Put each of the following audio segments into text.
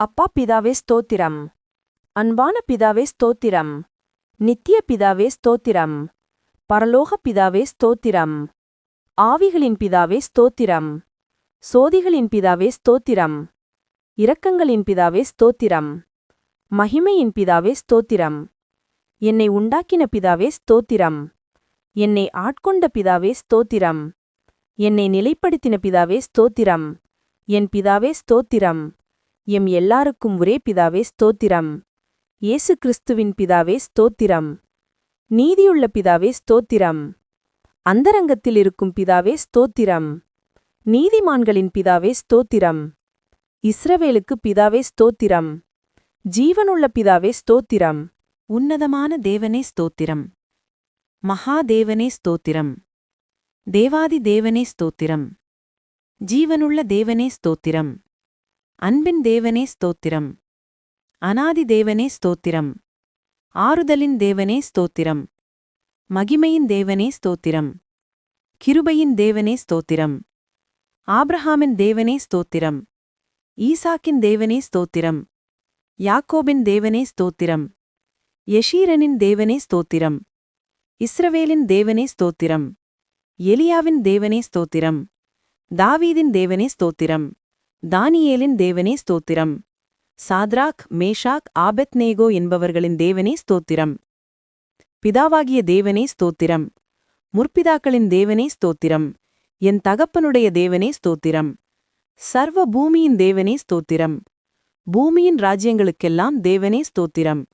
அப்பா பிதாவே ஸ்தோத்திரம். அன்பான பிதாவே ஸ்தோத்திரம். நித்திய பிதாவே ஸ்தோத்திரம். பரலோக பிதாவே ஸ்தோத்திரம். ஆவிகளின் பிதாவே ஸ்தோத்திரம். சோதிகளின் பிதாவே ஸ்தோத்திரம். இரக்கங்களின் பிதாவே ஸ்தோத்திரம். மகிமையின் பிதாவே ஸ்தோத்திரம். என்னை உண்டாக்கின பிதாவே ஸ்தோத்திரம். என்னை ஆட்கொண்ட பிதாவே ஸ்தோத்திரம். என்னை நிலைப்படுத்தின பிதாவே ஸ்தோத்திரம். என் பிதாவே ஸ்தோத்திரம். எம் எல்லாருக்கும் ஒரே பிதாவே ஸ்தோத்திரம். இயேசு கிறிஸ்துவின் பிதாவே ஸ்தோத்திரம். நீதியுள்ள பிதாவே ஸ்தோத்திரம். அந்தரங்கத்தில் இருக்கும் பிதாவே ஸ்தோத்திரம். நீதிமான்களின் பிதாவே ஸ்தோத்திரம். இஸ்ரவேலுக்கு பிதாவே ஸ்தோத்திரம். ஜீவனுள்ள பிதாவே ஸ்தோத்திரம். உன்னதமான தேவனே ஸ்தோத்திரம். மகாதேவனே ஸ்தோத்திரம். தேவாதி தேவனே ஸ்தோத்திரம். ஜீவனுள்ள தேவனே ஸ்தோத்திரம். அன்பின் தேவனே ஸ்தோத்திரம். அநாதி தேவனே ஸ்தோத்திரம். ஆறுதலின் தேவனே ஸ்தோத்திரம். மகிமையின் தேவனே ஸ்தோத்திரம். கிருபையின் தேவனே ஸ்தோத்திரம். ஆபிரஹாமின் தேவனே ஸ்தோத்திரம். ஈசாக்கின் தேவனே ஸ்தோத்திரம். யாக்கோபின் தேவனே ஸ்தோத்திரம். யெஷீரனின் தேவனே ஸ்தோத்திரம். இஸ்ரவேலின் தேவனே ஸ்தோத்திரம். எலியாவின் தேவனே ஸ்தோத்திரம். தாவீதின் தேவனே ஸ்தோத்திரம். தானியேலின் தேவனே ஸ்தோத்திரம். சாத்ராக் மேஷாக் ஆபெத்நேகோ என்பவர்களின் தேவனே ஸ்தோத்திரம். பிதாவாகிய தேவனே ஸ்தோத்திரம். முற்பிதாக்களின் தேவனே ஸ்தோத்திரம். என் தகப்பனுடைய தேவனே ஸ்தோத்திரம். சர்வ பூமியின் தேவனே ஸ்தோத்திரம். பூமியின் ராஜ்யங்களுக்கெல்லாம் தேவனே ஸ்தோத்திரம்.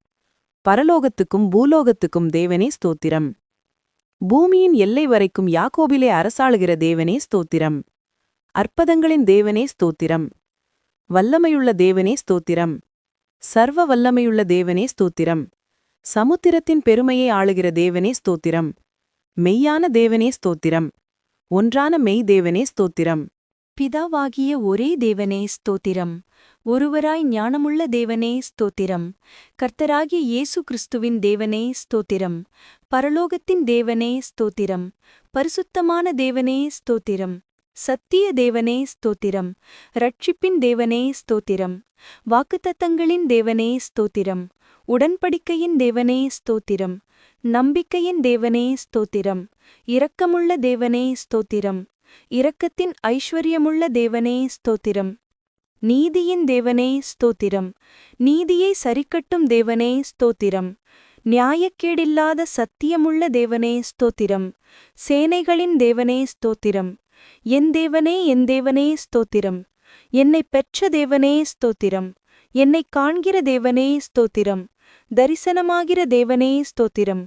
பரலோகத்துக்கும் பூலோகத்துக்கும் தேவனே ஸ்தோத்திரம். பூமியின் எல்லை வரைக்கும் யாக்கோபிலே அரசாளுகிற தேவனே ஸ்தோத்திரம். அற்பதங்களின் தேவனே ஸ்தோத்திரம். வல்லமையுள்ள தேவனே ஸ்தோத்திரம். சர்வ வல்லமையுள்ள தேவனே ஸ்தோத்திரம். சமுத்திரத்தின் பெருமையை ஆளுகிற தேவனே ஸ்தோத்திரம். மெய்யான தேவனே ஸ்தோத்திரம். ஒன்றான மெய் தேவனே ஸ்தோத்திரம். பிதாவாகிய ஒரே தேவனே ஸ்தோத்திரம். ஒருவராய் ஞானமுள்ள தேவனே ஸ்தோத்திரம். கர்த்தராகிய இயேசு கிறிஸ்துவின் தேவனே ஸ்தோத்திரம். பரலோகத்தின் தேவனே ஸ்தோத்திரம். பரிசுத்தமான தேவனே ஸ்தோத்திரம். சத்திய தேவனே ஸ்தோத்திரம். ரட்சிப்பின் தேவனே ஸ்தோத்திரம். வாக்குத்தத்தங்களின் தேவனே ஸ்தோத்திரம். உடன்படிக்கையின் தேவனே ஸ்தோத்திரம். நம்பிக்கையின் தேவனே ஸ்தோத்திரம். இரக்கமுள்ள தேவனே ஸ்தோத்திரம். இரக்கத்தின் ஐஸ்வர்யமுள்ள தேவனே ஸ்தோத்திரம். நீதியின் தேவனே ஸ்தோத்திரம். நீதியை சரிக்கட்டும் தேவனே ஸ்தோத்திரம். நியாயக்கேடில்லாத சத்தியமுள்ள தேவனே ஸ்தோத்திரம். சேனைகளின் தேவனே ஸ்தோத்திரம். என் தேவனே ஸ்தோத்திரம். என்னைப் பெற்ற தேவனே ஸ்தோத்திரம். என்னைக் காண்கிற தேவனே ஸ்தோத்திரம். தரிசனமாகிற தேவனே ஸ்தோத்திரம்.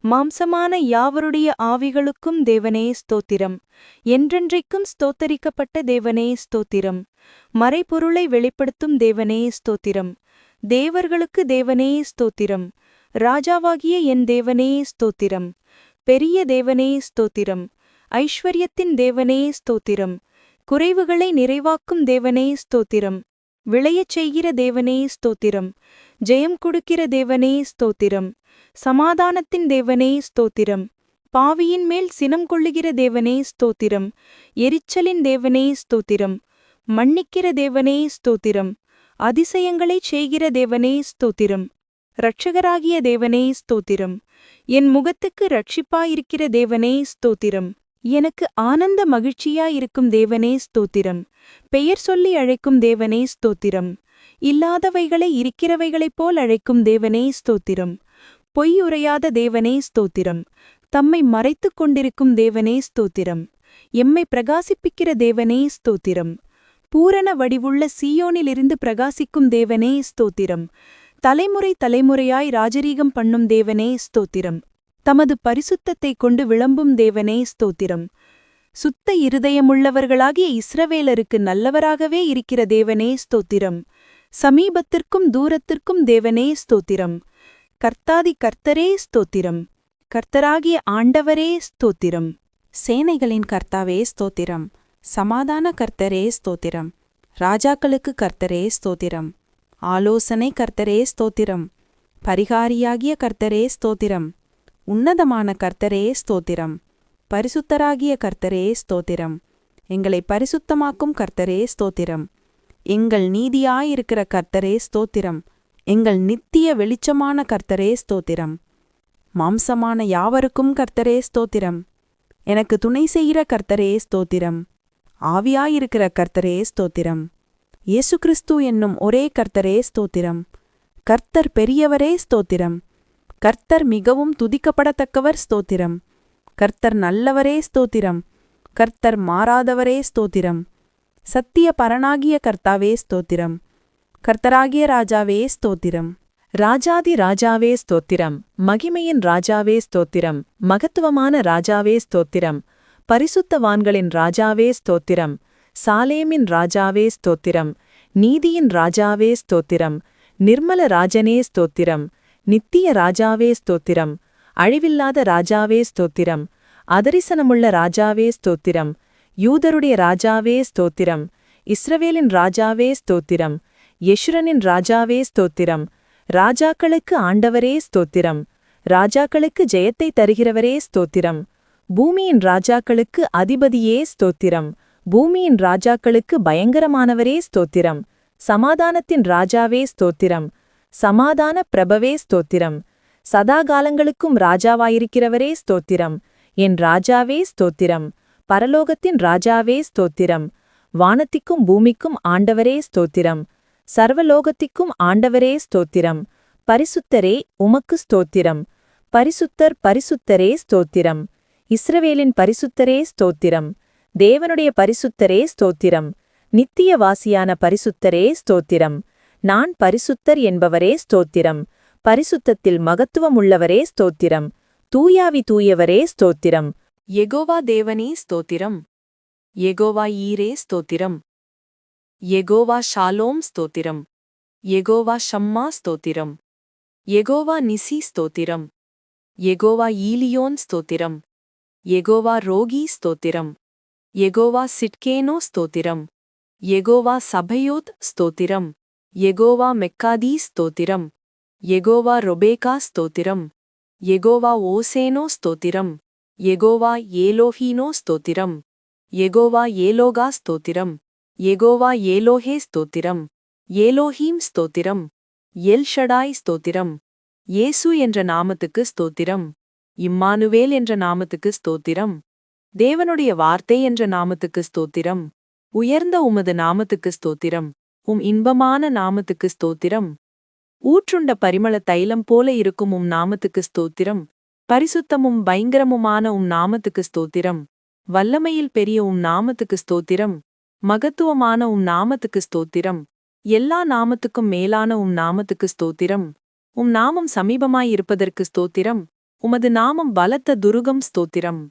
மாம்சமான யாவருடைய ஆவிகளுக்கும் தேவனே ஸ்தோத்திரம். என்றென்றைக்கும் ஸ்தோத்தரிக்கப்பட்ட தேவனே ஸ்தோத்திரம். மறைபொருளை வெளிப்படுத்தும் தேவனே ஸ்தோத்திரம். தேவர்களுக்கு தேவனே ஸ்தோத்திரம். ராஜாவாகிய என் தேவனே ஸ்தோத்திரம். பெரிய தேவனே ஸ்தோத்திரம். ஐஸ்வர்யத்தின் தேவனே ஸ்தோத்திரம். குறைவுகளை நிறைவாக்கும் தேவனே ஸ்தோத்திரம். விளையச் செய்கிற தேவனே ஸ்தோத்திரம். ஜெயம் கொடுக்கிற தேவனே ஸ்தோத்திரம். சமாதானத்தின் தேவனே ஸ்தோத்திரம். பாவியின் மேல் சினம் கொள்ளுகிற தேவனே ஸ்தோத்திரம். எரிச்சலின் தேவனே ஸ்தோத்திரம். மன்னிக்கிற தேவனே ஸ்தோத்திரம். அதிசயங்களைச் செய்கிற தேவனே ஸ்தோத்திரம். இரட்சகராகிய தேவனே ஸ்தோத்திரம். என் முகத்துக்கு இரட்சிப்பாயிருக்கிற தேவனே ஸ்தோத்திரம். எனக்கு ஆனந்த மகிழ்ச்சியாயிருக்கும் தேவனே ஸ்தோத்திரம். பெயர் சொல்லி அழைக்கும் தேவனே ஸ்தோத்திரம். இல்லாதவைகளை இருக்கிறவைகளைப் போல் அழைக்கும் தேவனே ஸ்தோத்திரம். பொய் உரையாத தேவனே ஸ்தோத்திரம். தம்மை மறைத்துக் கொண்டிருக்கும் தேவனே ஸ்தோத்திரம். எம்மை பிரகாசிப்பிக்கிற தேவனே ஸ்தோத்திரம். பூரண வடிவுள்ள சீயோனிலிருந்து பிரகாசிக்கும் தேவனே ஸ்தோத்திரம். தலைமுறை தலைமுறையாய் ராஜரீகம் பண்ணும் தேவனே ஸ்தோத்திரம். தமது பரிசுத்தத்தைக் கொண்டு விளம்பும் தேவனே ஸ்தோத்திரம். சுத்த இருதயமுள்ளவர்களாகிய இஸ்ரவேலருக்கு நல்லவராகவே இருக்கிற தேவனே ஸ்தோத்திரம். சமீபத்திற்கும் தூரத்திற்கும் தேவனே ஸ்தோத்திரம். கர்த்தாதி கர்த்தரே ஸ்தோத்திரம். கர்த்தராகிய ஆண்டவரே ஸ்தோத்திரம். சேனைகளின் கர்த்தாவே ஸ்தோத்திரம். சமாதான கர்த்தரே ஸ்தோத்திரம். ராஜாக்களுக்கு கர்த்தரே ஸ்தோத்திரம். ஆலோசனை கர்த்தரே ஸ்தோத்திரம். பரிகாரியாகிய கர்த்தரே ஸ்தோத்திரம். உன்னதமான கர்த்தரே ஸ்தோத்திரம். பரிசுத்தராகிய கர்த்தரே ஸ்தோத்திரம். எங்களை பரிசுத்தமாக்கும் கர்த்தரே ஸ்தோத்திரம். எங்கள் நீதியாயிருக்கிற கர்த்தரே ஸ்தோத்திரம். எங்கள் நித்திய வெளிச்சமான கர்த்தரே ஸ்தோத்திரம். மாம்சமான யாவருக்கும் கர்த்தரே ஸ்தோத்திரம். எனக்கு துணை செய்கிற கர்த்தரே ஸ்தோத்திரம். ஆவியாயிருக்கிற கர்த்தரே ஸ்தோத்திரம். இயேசு கிறிஸ்து என்னும் ஒரே கர்த்தரே ஸ்தோத்திரம். கர்த்தர் பெரியவரே ஸ்தோத்திரம். கர்த்தர் மிகவும் துதிக்கப்படத்தக்கவர் ஸ்தோத்திரம். கர்த்தர் நல்லவரே ஸ்தோத்திரம். கர்த்தர் மாறாதவரே ஸ்தோத்திரம். சத்திய பரனாகிய கர்த்தாவே ஸ்தோத்திரம். கர்த்தராகிய ராஜாவே ஸ்தோத்திரம். ராஜாதி ராஜாவே ஸ்தோத்திரம். மகிமையின் ராஜாவே ஸ்தோத்திரம். மகத்துவமான ராஜாவே ஸ்தோத்திரம். பரிசுத்தவான்களின் ராஜாவே ஸ்தோத்திரம். சாலேமின் ராஜாவே ஸ்தோத்திரம். நீதியின் ராஜாவே ஸ்தோத்திரம். நிர்மல ராஜனே ஸ்தோத்திரம். நித்திய ராஜாவே ஸ்தோத்திரம். அழிவில்லாத ராஜாவே ஸ்தோத்திரம். அதரிசனமுள்ள ராஜாவே ஸ்தோத்திரம். யூதருடைய ராஜாவே ஸ்தோத்திரம். இஸ்ரவேலின் ராஜாவே ஸ்தோத்திரம். யெஷுரனின் ராஜாவே ஸ்தோத்திரம். ராஜாக்களுக்கு ஆண்டவரே ஸ்தோத்திரம். ராஜாக்களுக்கு ஜெயத்தை தருகிறவரே ஸ்தோத்திரம். பூமியின் ராஜாக்களுக்கு அதிபதியே ஸ்தோத்திரம். பூமியின் ராஜாக்களுக்கு பயங்கரமானவரே ஸ்தோத்திரம். சமாதானத்தின் ராஜாவே ஸ்தோத்திரம். சமாதான பிரபவே ஸ்தோத்திரம். சதாகாலங்களுக்கும் ராஜாவாயிருக்கிறவரே ஸ்தோத்திரம். என் ராஜாவே ஸ்தோத்திரம். பரலோகத்தின் ராஜாவே ஸ்தோத்திரம். வானத்திற்கும் பூமிக்கும் ஆண்டவரே ஸ்தோத்திரம். சர்வலோகத்திற்கும் ஆண்டவரே ஸ்தோத்திரம். பரிசுத்தரே உமக்கு ஸ்தோத்திரம். பரிசுத்தர் பரிசுத்தரே ஸ்தோத்திரம். இஸ்ரவேலின் பரிசுத்தரே ஸ்தோத்திரம். தேவனுடைய பரிசுத்தரே ஸ்தோத்திரம். நித்தியவாசியான பரிசுத்தரே ஸ்தோத்திரம். நான் பரிசுத்தர் என்பவரே ஸ்தோத்திரம். பரிசுத்தத்தில் மகத்துவமுள்ளவரே ஸ்தோத்திரம். தூயாவி தூயவரே ஸ்தோத்திரம். யெகோவா தேவனே ஸ்தோத்திரம். யெகோவா ஈரே ஸ்தோத்திரம். யெகோவா ஷாலோம் ஸ்தோத்திரம். யெகோவா ஷம்மா ஸ்தோத்திரம். யெகோவா நிசி ஸ்தோத்திரம். யெகோவா ஈலியோன் ஸ்தோத்திரம். யெகோவா ரோகி ஸ்தோத்திரம். யெகோவா சிட்கேனோ ஸ்தோத்திரம். யெகோவா சபயோத் ஸ்தோத்திரம். யெகோவா மெக்காதி ஸ்தோத்திரம். யெகோவா ரொபேகா ஸ்தோத்திரம். யெகோவா ஓசேனோ ஸ்தோத்திரம். யெகோவா ஏலோஹீனோ ஸ்தோத்திரம். யெகோவா ஏலோகா ஸ்தோத்திரம். யெகோவா ஏலோஹே ஸ்தோத்திரம். ஏலோஹீம் ஸ்தோத்திரம். எல்ஷடாய் ஸ்தோத்திரம். இயேசு என்ற நாமத்துக்கு ஸ்தோத்திரம். இம்மானுவேல் என்ற நாமத்துக்கு ஸ்தோத்திரம். தேவனுடைய வார்த்தை என்ற நாமத்துக்கு ஸ்தோத்திரம். உயர்ந்த உமது நாமத்துக்கு ஸ்தோத்திரம். இன்பமான நாமத்துக்கு ஸ்தோத்திரம். ஊற்றுண்ட பரிமள தைலம் போல இருக்கும் நாமத்துக்கு ஸ்தோத்திரம். பரிசுத்தமும் பயங்கரமுமான நாமத்துக்கு ஸ்தோத்திரம். வல்லமையில் பெரிய நாமத்துக்கு ஸ்தோத்திரம். மகத்துவமான நாமத்துக்கு ஸ்தோத்திரம். எல்லா நாமத்துக்கும் மேலான நாமத்துக்கு ஸ்தோத்திரம். நாமம் சமீபமாயிருப்பதற்கு ஸ்தோத்திரம். உமது நாமம் பலத்த துருகம் ஸ்தோத்திரம்.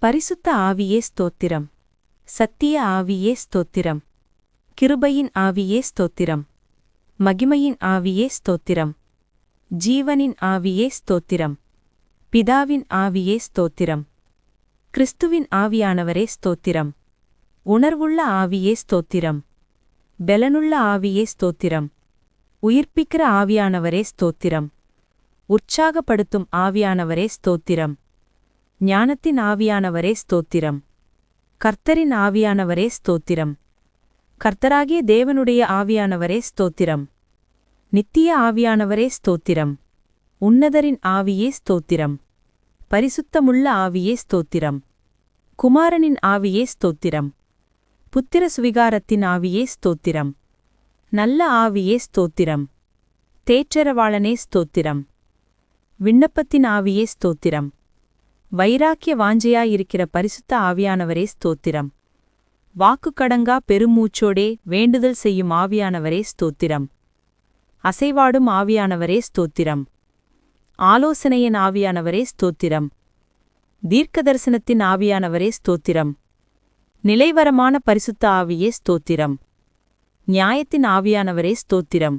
பரிசுத்த ஆவியே ஸ்தோத்திரம். சத்திய ஆவியே ஸ்தோத்திரம். கிருபையின் ஆவியே ஸ்தோத்திரம். மகிமையின் ஆவியே ஸ்தோத்திரம். ஜீவனின் ஆவியே ஸ்தோத்திரம். பிதாவின் ஆவியே ஸ்தோத்திரம். கிறிஸ்துவின் ஆவியானவரே ஸ்தோத்திரம். உணர்வுள்ள ஆவியே ஸ்தோத்திரம். பெலனுள்ள ஆவியே ஸ்தோத்திரம். உயிர்ப்பிக்கிற ஆவியானவரே ஸ்தோத்திரம். உற்சாகப்படுத்தும் ஆவியானவரே ஸ்தோத்திரம். ஞானத்தின் ஆவியானவரே ஸ்தோத்திரம். கர்த்தரின் ஆவியானவரே ஸ்தோத்திரம். கர்த்தராகிய தேவனுடைய ஆவியானவரே ஸ்தோத்திரம். நித்திய ஆவியானவரே ஸ்தோத்திரம். உன்னதரின் ஆவியே ஸ்தோத்திரம். பரிசுத்தமுள்ள ஆவியே ஸ்தோத்திரம். குமாரனின் ஆவியே ஸ்தோத்திரம். புத்திர சுவிகாரத்தின் ஆவியே ஸ்தோத்திரம். நல்ல ஆவியே ஸ்தோத்திரம். தேற்றரவாளனே ஸ்தோத்திரம். விண்ணப்பத்தின் ஆவியே ஸ்தோத்திரம். வைராக்கிய வாஞ்சையாயிருக்கிற பரிசுத்த ஆவியானவரே ஸ்தோத்திரம். வாக்குக்கடங்கா பெருமூச்சோடே வேண்டுதல் செய்யும் ஆவியானவரே ஸ்தோத்திரம். அசைவாடும் ஆவியானவரே ஸ்தோத்திரம். ஆலோசனையின் ஆவியானவரே ஸ்தோத்திரம். தீர்க்கதரிசனத்தின் ஆவியானவரே ஸ்தோத்திரம். நிலைவரமான பரிசுத்த ஆவியே ஸ்தோத்திரம். நியாயத்தின் ஆவியானவரே ஸ்தோத்திரம்.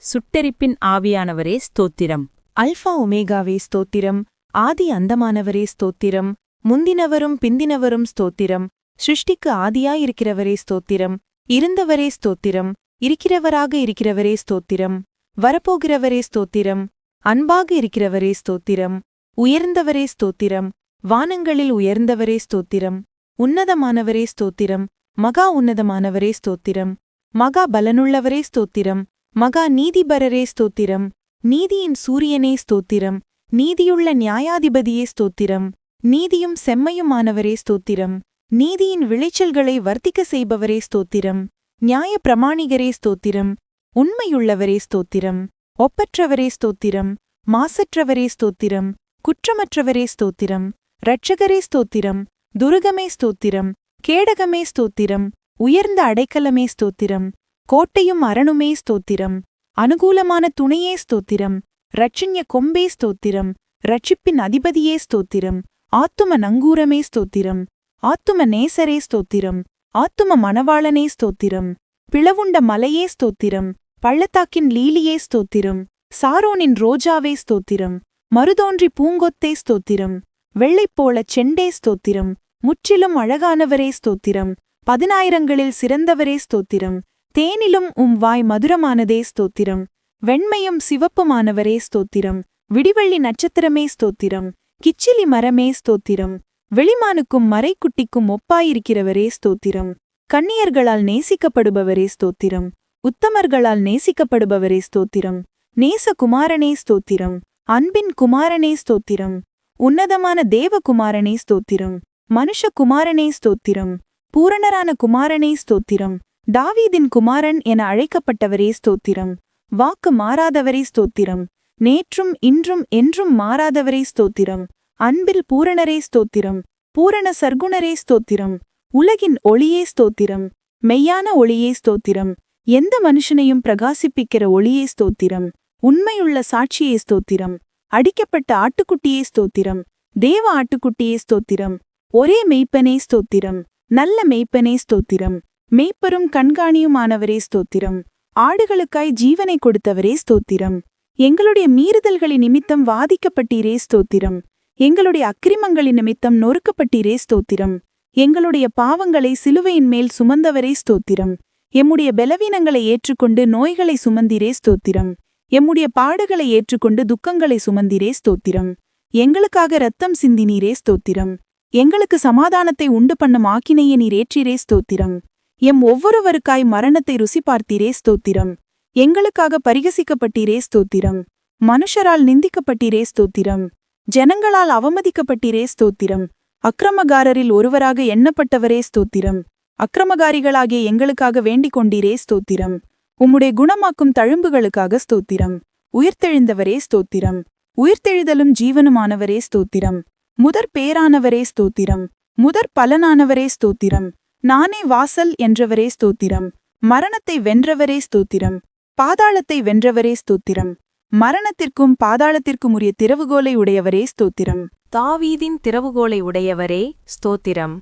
சுட்டெரிப்பின் ஆவியானவரே ஸ்தோத்திரம். அல்ஃபா ஒமேகாவே ஸ்தோத்திரம். ஆதி அந்தமானவரே ஸ்தோத்திரம். முந்தினவரும் பிந்தினவரும் ஸ்தோத்திரம். சிருஷ்டிக்கு ஆதியாயிருக்கிறவரே ஸ்தோத்திரம். இருந்தவரே ஸ்தோத்திரம். இருக்கிறவராக இருக்கிறவரே ஸ்தோத்திரம். வரப்போகிறவரே ஸ்தோத்திரம். அன்பாக இருக்கிறவரே ஸ்தோத்திரம். உயர்ந்தவரே ஸ்தோத்திரம். வானங்களில் உயர்ந்தவரே ஸ்தோத்திரம். உன்னதமானவரே ஸ்தோத்திரம். மகா உன்னதமானவரே ஸ்தோத்திரம். மகா பலனுள்ளவரே ஸ்தோத்திரம். மகா நீதிபரரே ஸ்தோத்திரம். நீதியின் சூரியனே ஸ்தோத்திரம். நீதியுள்ள நியாயாதிபதியே ஸ்தோத்திரம். நீதியும் செம்மையுமானவரே ஸ்தோத்திரம். நீதியின் விளைச்சல்களை வர்த்திக்க செய்பவரே ஸ்தோத்திரம். நியாய பிரமாணிகரே ஸ்தோத்திரம். உண்மையுள்ளவரே ஸ்தோத்திரம். ஒப்பற்றவரே ஸ்தோத்திரம். மாசற்றவரே ஸ்தோத்திரம். குற்றமற்றவரே ஸ்தோத்திரம். இரட்சகரே ஸ்தோத்திரம். துருகமே ஸ்தோத்திரம். கேடகமே ஸ்தோத்திரம். உயர்ந்த அடைக்கலமே ஸ்தோத்திரம். கோட்டையும் அரணுமே ஸ்தோத்திரம். அனுகூலமான துணையே ஸ்தோத்திரம். இரட்சண்ய கொம்பே ஸ்தோத்திரம். இரட்சிப்பின் அதிபதியே ஸ்தோத்திரம். ஆத்தும நங்கூரமே ஸ்தோத்திரம். ஆத்தும நேசரே ஸ்தோத்திரம். ஆத்தும மணவாளனே ஸ்தோத்திரம். பிளவுண்ட மலையே ஸ்தோத்திரம். பள்ளத்தாக்கின் லீலியே ஸ்தோத்திரம். சாரோனின் ரோஜாவே ஸ்தோத்திரம். மருதோன்றி பூங்கொத்தே ஸ்தோத்திரம். வெள்ளைப்போளச் செண்டே ஸ்தோத்திரம். முற்றிலும் அழகானவரே ஸ்தோத்திரம். 10,000களில் சிறந்தவரே ஸ்தோத்திரம். தேனிலும் வாய் மதுரமானதே ஸ்தோத்திரம். வெண்மையும் சிவப்புமானவரே ஸ்தோத்திரம். விடிவெள்ளி நட்சத்திரமே ஸ்தோத்திரம். கிச்சிலி மரமே ஸ்தோத்திரம். வெளிமானுக்கும் மரைக்குட்டிக்கும் ஒப்பாயிருக்கிறவரே ஸ்தோத்திரம். கன்னியர்களால் நேசிக்கப்படுபவரே ஸ்தோத்திரம். உத்தமர்களால் நேசிக்கப்படுபவரே ஸ்தோத்திரம். நேசகுமாரனே ஸ்தோத்திரம். அன்பின் குமாரனே ஸ்தோத்திரம். உன்னதமான தேவகுமாரனே ஸ்தோத்திரம். மனுஷகுமாரனே ஸ்தோத்திரம். பூரணரான குமாரனே ஸ்தோத்திரம். தாவீதின் குமாரன் என அழைக்கப்பட்டவரே ஸ்தோத்திரம். வாக்கு மாறாதவரே ஸ்தோத்திரம். நேற்றும் இன்றும் என்றும் மாறாதவரே ஸ்தோத்திரம். அன்பில் பூரணரே ஸ்தோத்திரம். பூரண சர்க்குணரே ஸ்தோத்திரம். உலகின் ஒளியே ஸ்தோத்திரம். மெய்யான ஒளியே ஸ்தோத்திரம். எந்த மனுஷனையும் பிரகாசிப்பிக்கிற ஒளியே ஸ்தோத்திரம். உண்மையுள்ள சாட்சியே ஸ்தோத்திரம். அடிக்கப்பட்ட ஆட்டுக்குட்டியே ஸ்தோத்திரம். தேவ ஆட்டுக்குட்டியே ஸ்தோத்திரம். ஒரே மெய்ப்பனே ஸ்தோத்திரம். நல்ல மெய்ப்பனே ஸ்தோத்திரம். மெய்ப்பரும் கண்காணியுமானவரே ஸ்தோத்திரம். ஆடுகளுக்காய் ஜீவனை கொடுத்தவரே ஸ்தோத்திரம். எங்களுடைய மீறுதல்களின் நிமித்தம் வாதிக்கப்பட்டீரே ஸ்தோத்திரம். எங்களுடைய அக்கிரிமங்களின் நிமித்தம் நொறுக்கப்பட்டீரே ஸ்தோத்திரம். எங்களுடைய பாவங்களை சிலுவையின் மேல் சுமந்தவரே ஸ்தோத்திரம். எம்முடைய பலவீனங்களை ஏற்றுக்கொண்டு நோய்களை சுமந்தீரே ஸ்தோத்திரம். எம்முடைய பாடுகளை ஏற்றுக்கொண்டு துக்கங்களை சுமந்தீரே ஸ்தோத்திரம். எங்களுக்காக இரத்தம் சிந்தினீரே ஸ்தோத்திரம். எங்களுக்கு சமாதானத்தை உண்டு பண்ணும் ஆக்கினையை நீர் ஏற்றீரே ஸ்தோத்திரம். எம் ஒவ்வொருவருக்காய் மரணத்தை ருசி பார்த்தீரே ஸ்தோத்திரம். எங்களுக்காக பரிகசிக்கப்பட்டீரே ஸ்தோத்திரம். மனுஷரால் நிந்திக்கப்பட்டீரே ஸ்தோத்திரம். ஜனங்களால் அவமதிக்கப்பட்டீரே ஸ்தோத்திரம். அக்கிரமகாரரில் ஒருவராக எண்ணப்பட்டவரே ஸ்தோத்திரம். அக்கிரமகாரிகளாகிய எங்களுக்காக வேண்டிக் கொண்டீரே ஸ்தோத்திரம். உம்முடைய குணமாக்கும் தழும்புகளுக்காக ஸ்தோத்திரம். உயிர்த்தெழுந்தவரே ஸ்தோத்திரம். உயிர்த்தெழுதலும் ஜீவனுமானவரே ஸ்தோத்திரம். முதற் பேரானவரே ஸ்தோத்திரம். முதற் பலனானவரே ஸ்தோத்திரம். நானே வாசல் என்றவரே ஸ்தோத்திரம். மரணத்தை வென்றவரே ஸ்தோத்திரம். பாதாளத்தை வென்றவரே ஸ்தோத்திரம். மரணத்திற்கும் பாதாளத்திற்கும் உரிய திறவுகோலை உடையவரே ஸ்தோத்திரம். தாவீதின் திறவுகோலை உடையவரே ஸ்தோத்திரம்.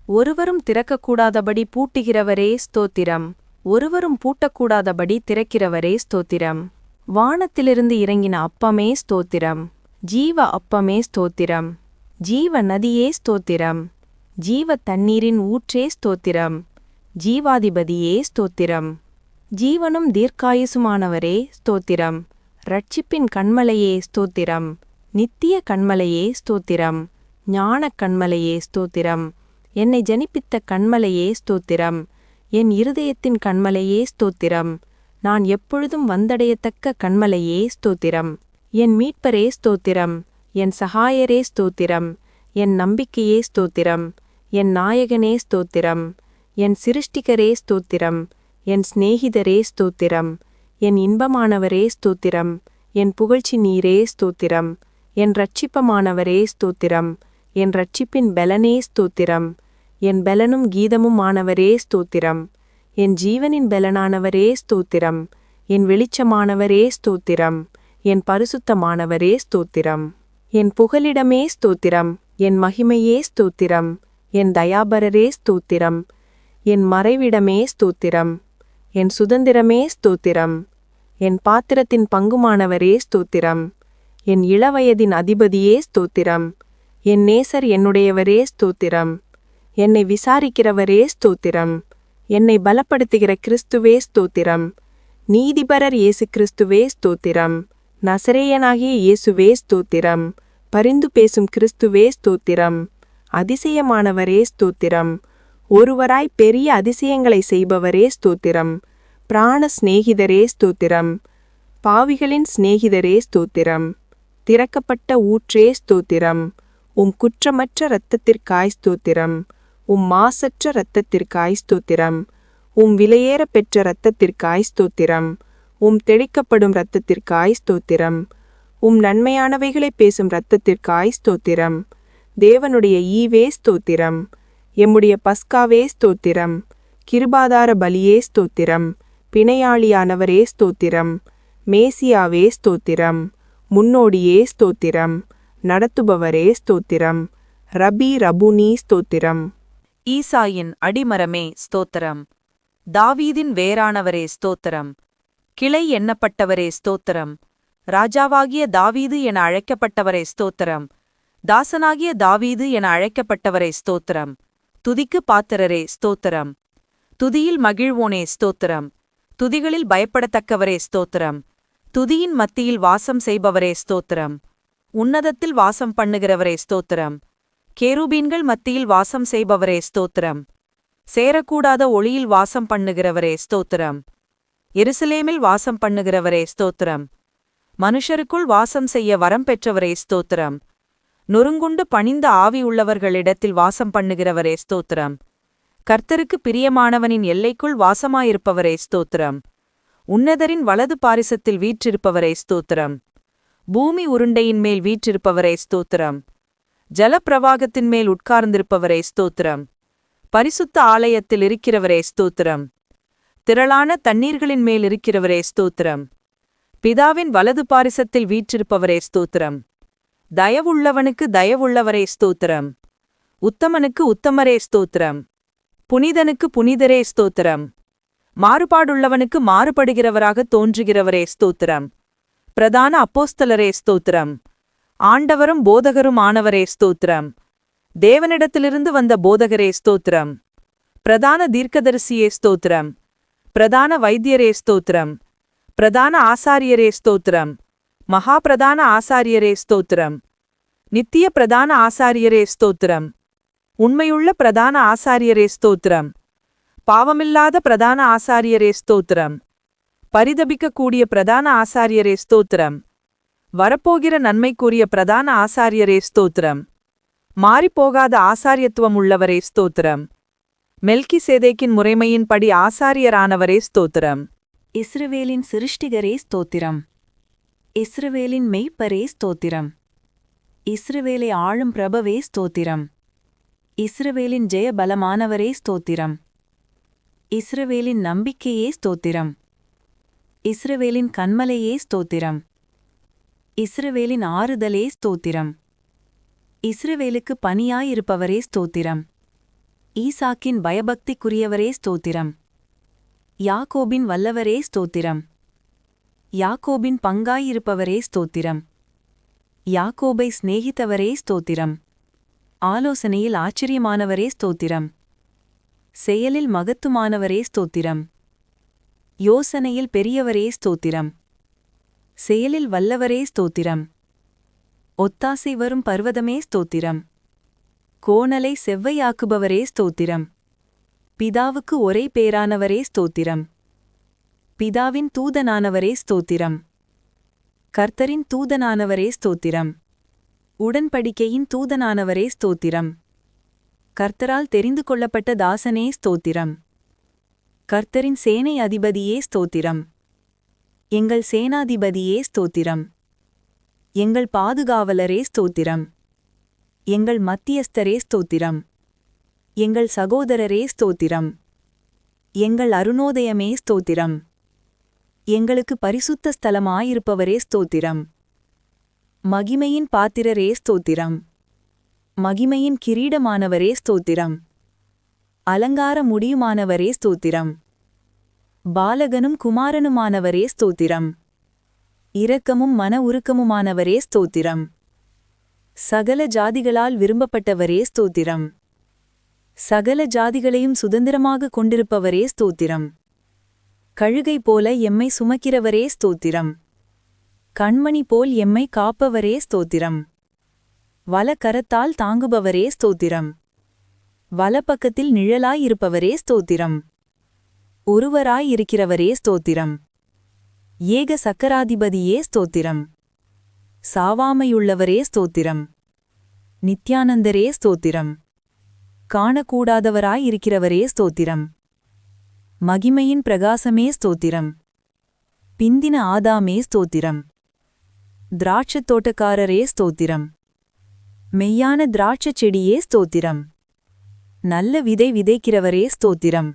ஒருவரும் திறக்கக்கூடாதபடி பூட்டுகிறவரே ஸ்தோத்திரம். ஒருவரும் பூட்டக்கூடாதபடி திறக்கிறவரே ஸ்தோத்திரம். வானத்திலிருந்து இறங்கின அப்பமே ஸ்தோத்திரம். ஜீவ அப்பமே ஸ்தோத்திரம். ஜீவ நதியே ஸ்தோத்திரம். ஜீவ தண்ணீரின் ஊற்றே ஸ்தோத்திரம். ஜீவாதிபதியே ஸ்தோத்திரம். ஜீவனும் தீர்க்காயுசுமானவரே ஸ்தோத்திரம். இரட்சிப்பின் கண்மலையே ஸ்தோத்திரம். நித்திய கண்மலையே ஸ்தோத்திரம். ஞானக் கண்மலையே ஸ்தோத்திரம். என்னை ஜனிப்பித்த கண்மலையே ஸ்தோத்திரம். என் இருதயத்தின் கண்மலையே ஸ்தோத்திரம். நான் எப்பொழுதும் வந்தடையத்தக்க கண்மலையே ஸ்தோத்திரம். என் மீட்பரே ஸ்தோத்திரம். என் சகாயரே ஸ்தோத்திரம். என் நம்பிக்கையே ஸ்தோத்திரம். என் நாயகனே ஸ்தோத்திரம். என் சிருஷ்டிகரே ஸ்தோத்திரம். என் சிநேகிதரே ஸ்தோத்திரம். என் இன்பமானவரே ஸ்தோத்திரம். என் புகழ்ச்சி நீரே ஸ்தோத்திரம். என் இரட்சிப்பமானவரே ஸ்தோத்திரம். என் இரட்சிப்பின் பெலனே ஸ்தோத்திரம். என் பெலனும் கீதமும் ஆனவரே ஸ்தோத்திரம். என் ஜீவனின் பெலனானவரே ஸ்தோத்திரம். என் வெளிச்சமானவரே ஸ்தோத்திரம். என் பரிசுத்தமானவரே ஸ்தோத்திரம். என் புகலிடமே ஸ்தோத்திரம். என் மகிமையே ஸ்தோத்திரம். என் தயாபரரே ஸ்தோத்திரம். என் மறைவிடமே ஸ்தோத்திரம். என் சுதந்திரமே ஸ்தோத்திரம். என் பாத்திரத்தின் பங்குமானவரே ஸ்தோத்திரம். என் இளவயதின் அதிபதியே ஸ்தோத்திரம். என் நேசர் என்னுடையவரே ஸ்தோத்திரம். என்னை விசாரிக்கிறவரே ஸ்தோத்திரம். என்னை பலப்படுத்துகிற கிறிஸ்துவே ஸ்தோத்திரம். நீதிபரர் இயேசு கிறிஸ்துவே ஸ்தோத்திரம். நசரேயனாகிய இயேசுவே ஸ்தோத்திரம். பரிந்து பேசும் கிறிஸ்துவே ஸ்தோத்திரம். அதிசயமானவரே ஸ்தோத்திரம். ஒருவராய் பெரிய அதிசயங்களை செய்பவரே ஸ்தோத்திரம். பிராண சிநேகிதரே ஸ்தோத்திரம். பாவிகளின் சிநேகிதரே ஸ்தோத்திரம். திறக்கப்பட்ட ஊற்றே ஸ்தோத்திரம். உம் குற்றமற்ற இரத்தத்திற்காய் ஸ்தோத்திரம். உம் மாசற்ற இரத்தத்திற்காய் ஸ்தோத்திரம். உம் விலையேற பெற்ற இரத்தத்திற்காய் ஸ்தோத்திரம். உம் தெளிக்கப்படும் இரத்தத்திற்காய் ஸ்தோத்திரம். உம் நன்மையானவைகளை பேசும் இரத்தத்திற்காய் ஸ்தோத்திரம். தேவனுடைய ஈவே ஸ்தோத்திரம். எம்முடைய பஸ்காவே ஸ்தோத்திரம். கிருபாதார பலியே ஸ்தோத்திரம். பிணையாளியானவரே ஸ்தோத்திரம். மேசியாவே ஸ்தோத்திரம். முன்னோடியே ஸ்தோத்திரம். நடத்துபவரே ஸ்தோத்திரம். ரபி ரபுனி ஸ்தோத்திரம். ஈசாயின் அடிமரமே ஸ்தோத்திரம். தாவீதின் வேரானவரே ஸ்தோத்திரம். கிளை எண்ணப்பட்டவரே ஸ்தோத்திரம். ராஜாவாகிய தாவீது என அழைக்கப்பட்டவரே ஸ்தோத்திரம். தாசனாகிய தாவீது என அழைக்கப்பட்டவரே ஸ்தோத்திரம். துதிக்கு பாத்திரரே ஸ்தோத்திரம். துதியில் மகிழ்வோனே ஸ்தோத்திரம். துதிகளில் பயப்படத்தக்கவரே ஸ்தோத்திரம். துதியின் மத்தியில் வாசம் செய்பவரே ஸ்தோத்திரம். உன்னதத்தில் வாசம் பண்ணுகிறவரே ஸ்தோத்திரம். கேருபீன்கள் மத்தியில் வாசம் செய்பவரே ஸ்தோத்திரம். சேரக்கூடாத ஒளியில் வாசம் பண்ணுகிறவரே ஸ்தோத்திரம். எருசலேமில் வாசம் பண்ணுகிறவரே ஸ்தோத்திரம். மனுஷருக்குள் வாசம் செய்ய வரம் பெற்றவரே ஸ்தோத்திரம். நொறுங்குண்டு பணிந்த ஆவி உள்ளவர்களிடத்தில் வாசம் பண்ணுகிறவரே ஸ்தோத்திரம். கர்த்தருக்கு பிரியமானவனின் எல்லைக்குள் வாசமாயிருப்பவரே ஸ்தோத்திரம். உன்னதரின் வலது பாரிசத்தில் வீற்றிருப்பவரே ஸ்தோத்திரம். பூமி உருண்டையின் மேல் வீற்றிருப்பவரே ஸ்தோத்திரம். ஜலப்பிரவாகத்தின் மேல் உட்கார்ந்திருப்பவரே ஸ்தோத்திரம். பரிசுத்த ஆலயத்தில் இருக்கிறவரே ஸ்தோத்திரம். திரளான தண்ணீர்களின் மேல் இருக்கிறவரே ஸ்தோத்திரம். பிதாவின் வலது பாரிசத்தில் வீற்றிருப்பவரே ஸ்தோத்திரம். தயவுள்ளவனுக்கு தயவுள்ளவரே ஸ்தோத்திரம். உத்தமனுக்கு உத்தமரே ஸ்தோத்திரம். புனிதனுக்கு புனிதரே ஸ்தோத்திரம். மாறுபாடுள்ளவனுக்கு மாறுபடுகிறவராக தோன்றுகிறவரே ஸ்தோத்திரம். பிரதான அப்போஸ்தலரே ஸ்தோத்திரம். ஆண்டவரும் போதகரும் ஆனவரே ஸ்தோத்திரம். தேவனிடத்திலிருந்து வந்த போதகரே ஸ்தோத்திரம். பிரதான தீர்க்கதரிசியே ஸ்தோத்திரம். பிரதான வைத்தியரே ஸ்தோத்திரம். பிரதான ஆசாரியரே ஸ்தோத்திரம். மகா பிரதான ஆசாரியரே ஸ்தோத்திரம். நித்திய பிரதான ஆசாரியரே ஸ்தோத்திரம். உண்மையுள்ள பிரதான ஆசாரியரே ஸ்தோத்திரம். பாவமில்லாத பிரதான ஆசாரியரே ஸ்தோத்திரம். பரிதபிக்கக்கூடிய பிரதான ஆசாரியரே ஸ்தோத்திரம். வரப்போகிற நன்மைக்குரிய பிரதான ஆசாரியரே ஸ்தோத்திரம். மாறிப்போகாத ஆசாரியத்துவம் உள்ளவரே ஸ்தோத்திரம். மெல்கிசேதேக்கின் முறைமையின்படி ஆசாரியரானவரே ஸ்தோத்திரம். இஸ்ரவேலின் சிருஷ்டிகரே ஸ்தோத்திரம். இஸ்ரவேலின் மெய்ப்பரே ஸ்தோத்திரம். இஸ்ரவேலை ஆளும் பிரபவே ஸ்தோத்திரம். இஸ்ரவேலின் ஜெயபலமானவரே ஸ்தோத்திரம். இஸ்ரவேலின் நம்பிக்கையே ஸ்தோத்திரம். இஸ்ரவேலின் கன்மலையே ஸ்தோத்திரம். இஸ்ரவேலின் ஆறுதலே ஸ்தோத்திரம். இஸ்ரவேலுக்கு பணியாயிருப்பவரே ஸ்தோத்திரம். ஈசாக்கின் பயபக்திக்குரியவரே ஸ்தோத்திரம். யாக்கோபின் வல்லவரே ஸ்தோத்திரம். யாக்கோபின் பங்காயிருப்பவரே ஸ்தோத்திரம். யாக்கோபை சிநேகித்தவரே ஸ்தோத்திரம். ஆலோசனையில் ஆச்சரியமானவரே ஸ்தோத்திரம். செயலில் மகத்துமானவரே ஸ்தோத்திரம். யோசனையில் பெரியவரே ஸ்தோத்திரம். செயலில் வல்லவரே ஸ்தோத்திரம். ஒத்தாசை வரும் பர்வதமே ஸ்தோத்திரம். கோணலை செவ்வையாக்குபவரே ஸ்தோத்திரம். பிதாவுக்கு ஒரே பேரானவரே ஸ்தோத்திரம். பிதாவின் தூதனானவரே ஸ்தோத்திரம். கர்த்தரின் தூதனானவரே ஸ்தோத்திரம். உடன்படிக்கையின் தூதனானவரே ஸ்தோத்திரம். கர்த்தரால் தெரிந்து கொள்ளப்பட்ட தாசனே ஸ்தோத்திரம். கர்த்தரின் சேனை அதிபதியே ஸ்தோத்திரம். எங்கள் சேனாதிபதியே ஸ்தோத்திரம். எங்கள் பாதுகாவலரே ஸ்தோத்திரம். எங்கள் மத்தியஸ்தரே ஸ்தோத்திரம். எங்கள் சகோதரரே ஸ்தோத்திரம். எங்கள் அருணோதயமே ஸ்தோத்திரம். எங்களுக்கு பரிசுத்த ஸ்தலமாயிருப்பவரே ஸ்தோத்திரம். மகிமையின் பாத்திரரே ஸ்தோத்திரம். மகிமையின் கிரீடமானவரே ஸ்தோத்திரம். அலங்கார முடியுமானவரே ஸ்தோத்திரம். பாலகனும் குமாரனுமானவரே ஸ்தோத்திரம். இரக்கமும் மன உருக்கமுமானவரே ஸ்தோத்திரம். சகல ஜாதிகளால் விரும்பப்பட்டவரே ஸ்தோத்திரம். சகல ஜாதிகளையும் சுதந்திரமாக கொண்டிருப்பவரே ஸ்தோத்திரம். கழுகை போல எம்மை சுமக்கிறவரே ஸ்தோத்திரம். கண்மணி போல் எம்மை காப்பவரே ஸ்தோத்திரம். வலக்கரத்தால் தாங்குபவரே ஸ்தோத்திரம். வலப்பக்கத்தில் நிழலாயிருப்பவரே ஸ்தோத்திரம். ஒருவராயிருக்கிறவரே ஸ்தோத்திரம். ஏக சக்கராதிபதியே ஸ்தோத்திரம். சாவாமையுள்ளவரே ஸ்தோத்திரம். நித்யானந்தரே ஸ்தோத்திரம். காணக்கூடாதவராயிருக்கிறவரே ஸ்தோத்திரம். மகிமையின் பிரகாசமே ஸ்தோத்திரம். பிந்தின ஆதாமே ஸ்தோத்திரம். திராட்சத் தோட்டக்காரரே ஸ்தோத்திரம். மெய்யான திராட்சச் செடியே ஸ்தோத்திரம். நல்ல விதை விதைக்கிறவரே ஸ்தோத்திரம்.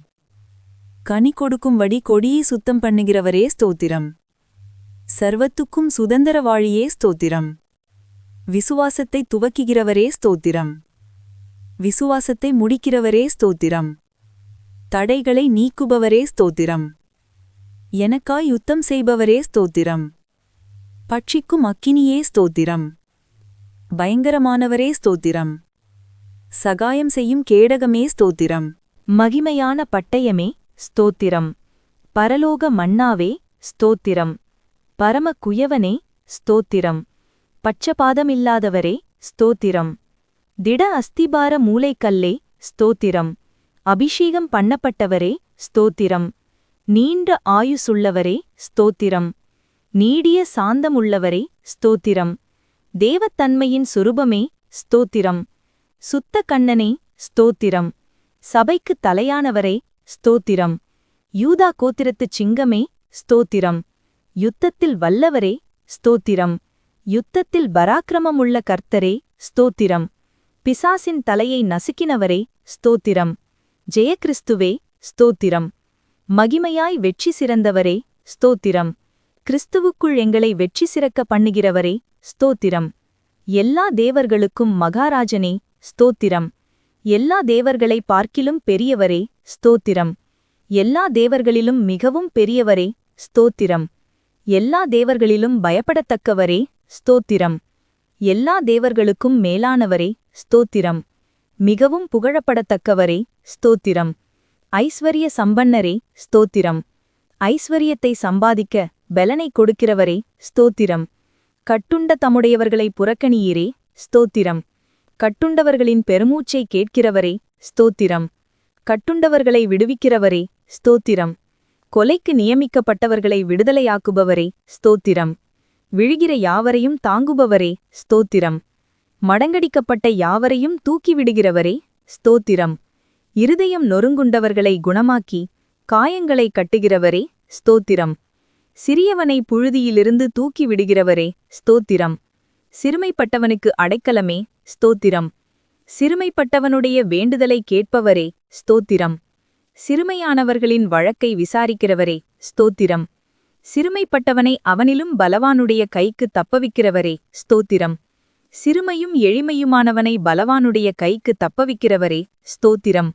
கனி கொடுக்கும்படி கொடியை சுத்தம் பண்ணுகிறவரே ஸ்தோத்திரம். சர்வத்துக்கும் சுதந்திரவாழியே ஸ்தோத்திரம். விசுவாசத்தை துவக்குகிறவரே ஸ்தோத்திரம். விசுவாசத்தை முடிக்கிறவரே ஸ்தோத்திரம். தடைகளை நீக்குபவரே ஸ்தோத்திரம். எனக்காய் யுத்தம் செய்பவரே ஸ்தோத்திரம். பட்சிக்கும் அக்கினியே ஸ்தோத்திரம். பயங்கரமானவரே ஸ்தோத்திரம். சகாயம் செய்யும் கேடகமே ஸ்தோத்திரம். மகிமையான பட்டயமே ஸ்தோத்திரம். பரலோக மன்னாவே ஸ்தோத்திரம். பரம குயவனே ஸ்தோத்திரம். பட்சபாதமில்லாதவரே ஸ்தோத்திரம். திட அஸ்திபார மூலைக்கல்லே ஸ்தோத்திரம். அபிஷேகம் பண்ணப்பட்டவரே ஸ்தோத்திரம். நீண்ட ஆயுசுள்ளவரே ஸ்தோத்திரம். நீடிய சாந்தமுள்ளவரே ஸ்தோத்திரம். தேவத்தன்மையின் சுரூபமே ஸ்தோத்திரம். சுத்த கண்ணனே ஸ்தோத்திரம். சபைக்குத் தலையானவரே ஸ்தோத்திரம். யூதா கோத்திரத்துச் சிங்கமே ஸ்தோத்திரம். யுத்தத்தில் வல்லவரே ஸ்தோத்திரம். யுத்தத்தில் பராக்கிரமமுள்ள கர்த்தரே ஸ்தோத்திரம். பிசாசின் தலையை நசுக்கினவரே ஸ்தோத்திரம். ஜெயகிறிஸ்துவே ஸ்தோத்திரம். மகிமையாய் வெற்றி சிறந்தவரே ஸ்தோத்திரம். கிறிஸ்துவுக்குள் எங்களை வெற்றி சிறக்க பண்ணுகிறவரே ஸ்தோத்திரம். எல்லா தேவர்களுக்கும் மகாராஜனே ஸ்தோத்திரம். எல்லா தேவர்களை பார்க்கிலும் பெரியவரே ஸ்தோத்திரம். எல்லா தேவர்களிலும் மிகவும் பெரியவரே ஸ்தோத்திரம். எல்லா தேவர்களிலும் பயப்படத்தக்கவரே ஸ்தோத்திரம். எல்லா தேவர்களுக்கும் மேலானவரே ஸ்தோத்திரம். மிகவும் புகழப்படத்தக்கவரே ஸ்தோத்திரம். ஐஸ்வர்ய சம்பன்னரே ஸ்தோத்திரம். ஐஸ்வர்யத்தை சம்பாதிக்க பெலனை கொடுக்கிறவரே ஸ்தோத்திரம். கட்டுண்ட தம்முடையவர்களை புறக்கணியீரே ஸ்தோத்திரம். கட்டுண்டவர்களின் பெருமூச்சை கேட்கிறவரே ஸ்தோத்திரம். கட்டுண்டவர்களை விடுவிக்கிறவரே ஸ்தோத்திரம். கொலைக்கு நியமிக்கப்பட்டவர்களை விடுதலையாக்குபவரே ஸ்தோத்திரம். விழுகிற யாவரையும் தாங்குபவரே ஸ்தோத்திரம். மடங்கடிக்கப்பட்ட யாவரையும் தூக்கிவிடுகிறவரே ஸ்தோத்திரம். இருதயம் நொறுங்குண்டவர்களை குணமாக்கி காயங்களை கட்டுகிறவரே ஸ்தோத்திரம். சிறியவனை புழுதியிலிருந்து தூக்கிவிடுகிறவரே ஸ்தோத்திரம். சிறுமைப்பட்டவனுக்கு அடைக்கலமே ஸ்தோத்திரம். சிறுமைப்பட்டவனுடைய வேண்டுதலை கேட்பவரே ஸ்தோத்திரம். சிறுமையானவர்களின் வழக்கை விசாரிக்கிறவரே ஸ்தோத்திரம். சிறுமைப்பட்டவனை அவனிலும் பலவானுடைய கைக்கு தப்பவிக்கிறவரே ஸ்தோத்திரம். சிறுமையும் எளிமையுமானவனை பலவானுடைய கைக்கு தப்பவிக்கிறவரே ஸ்தோத்திரம்.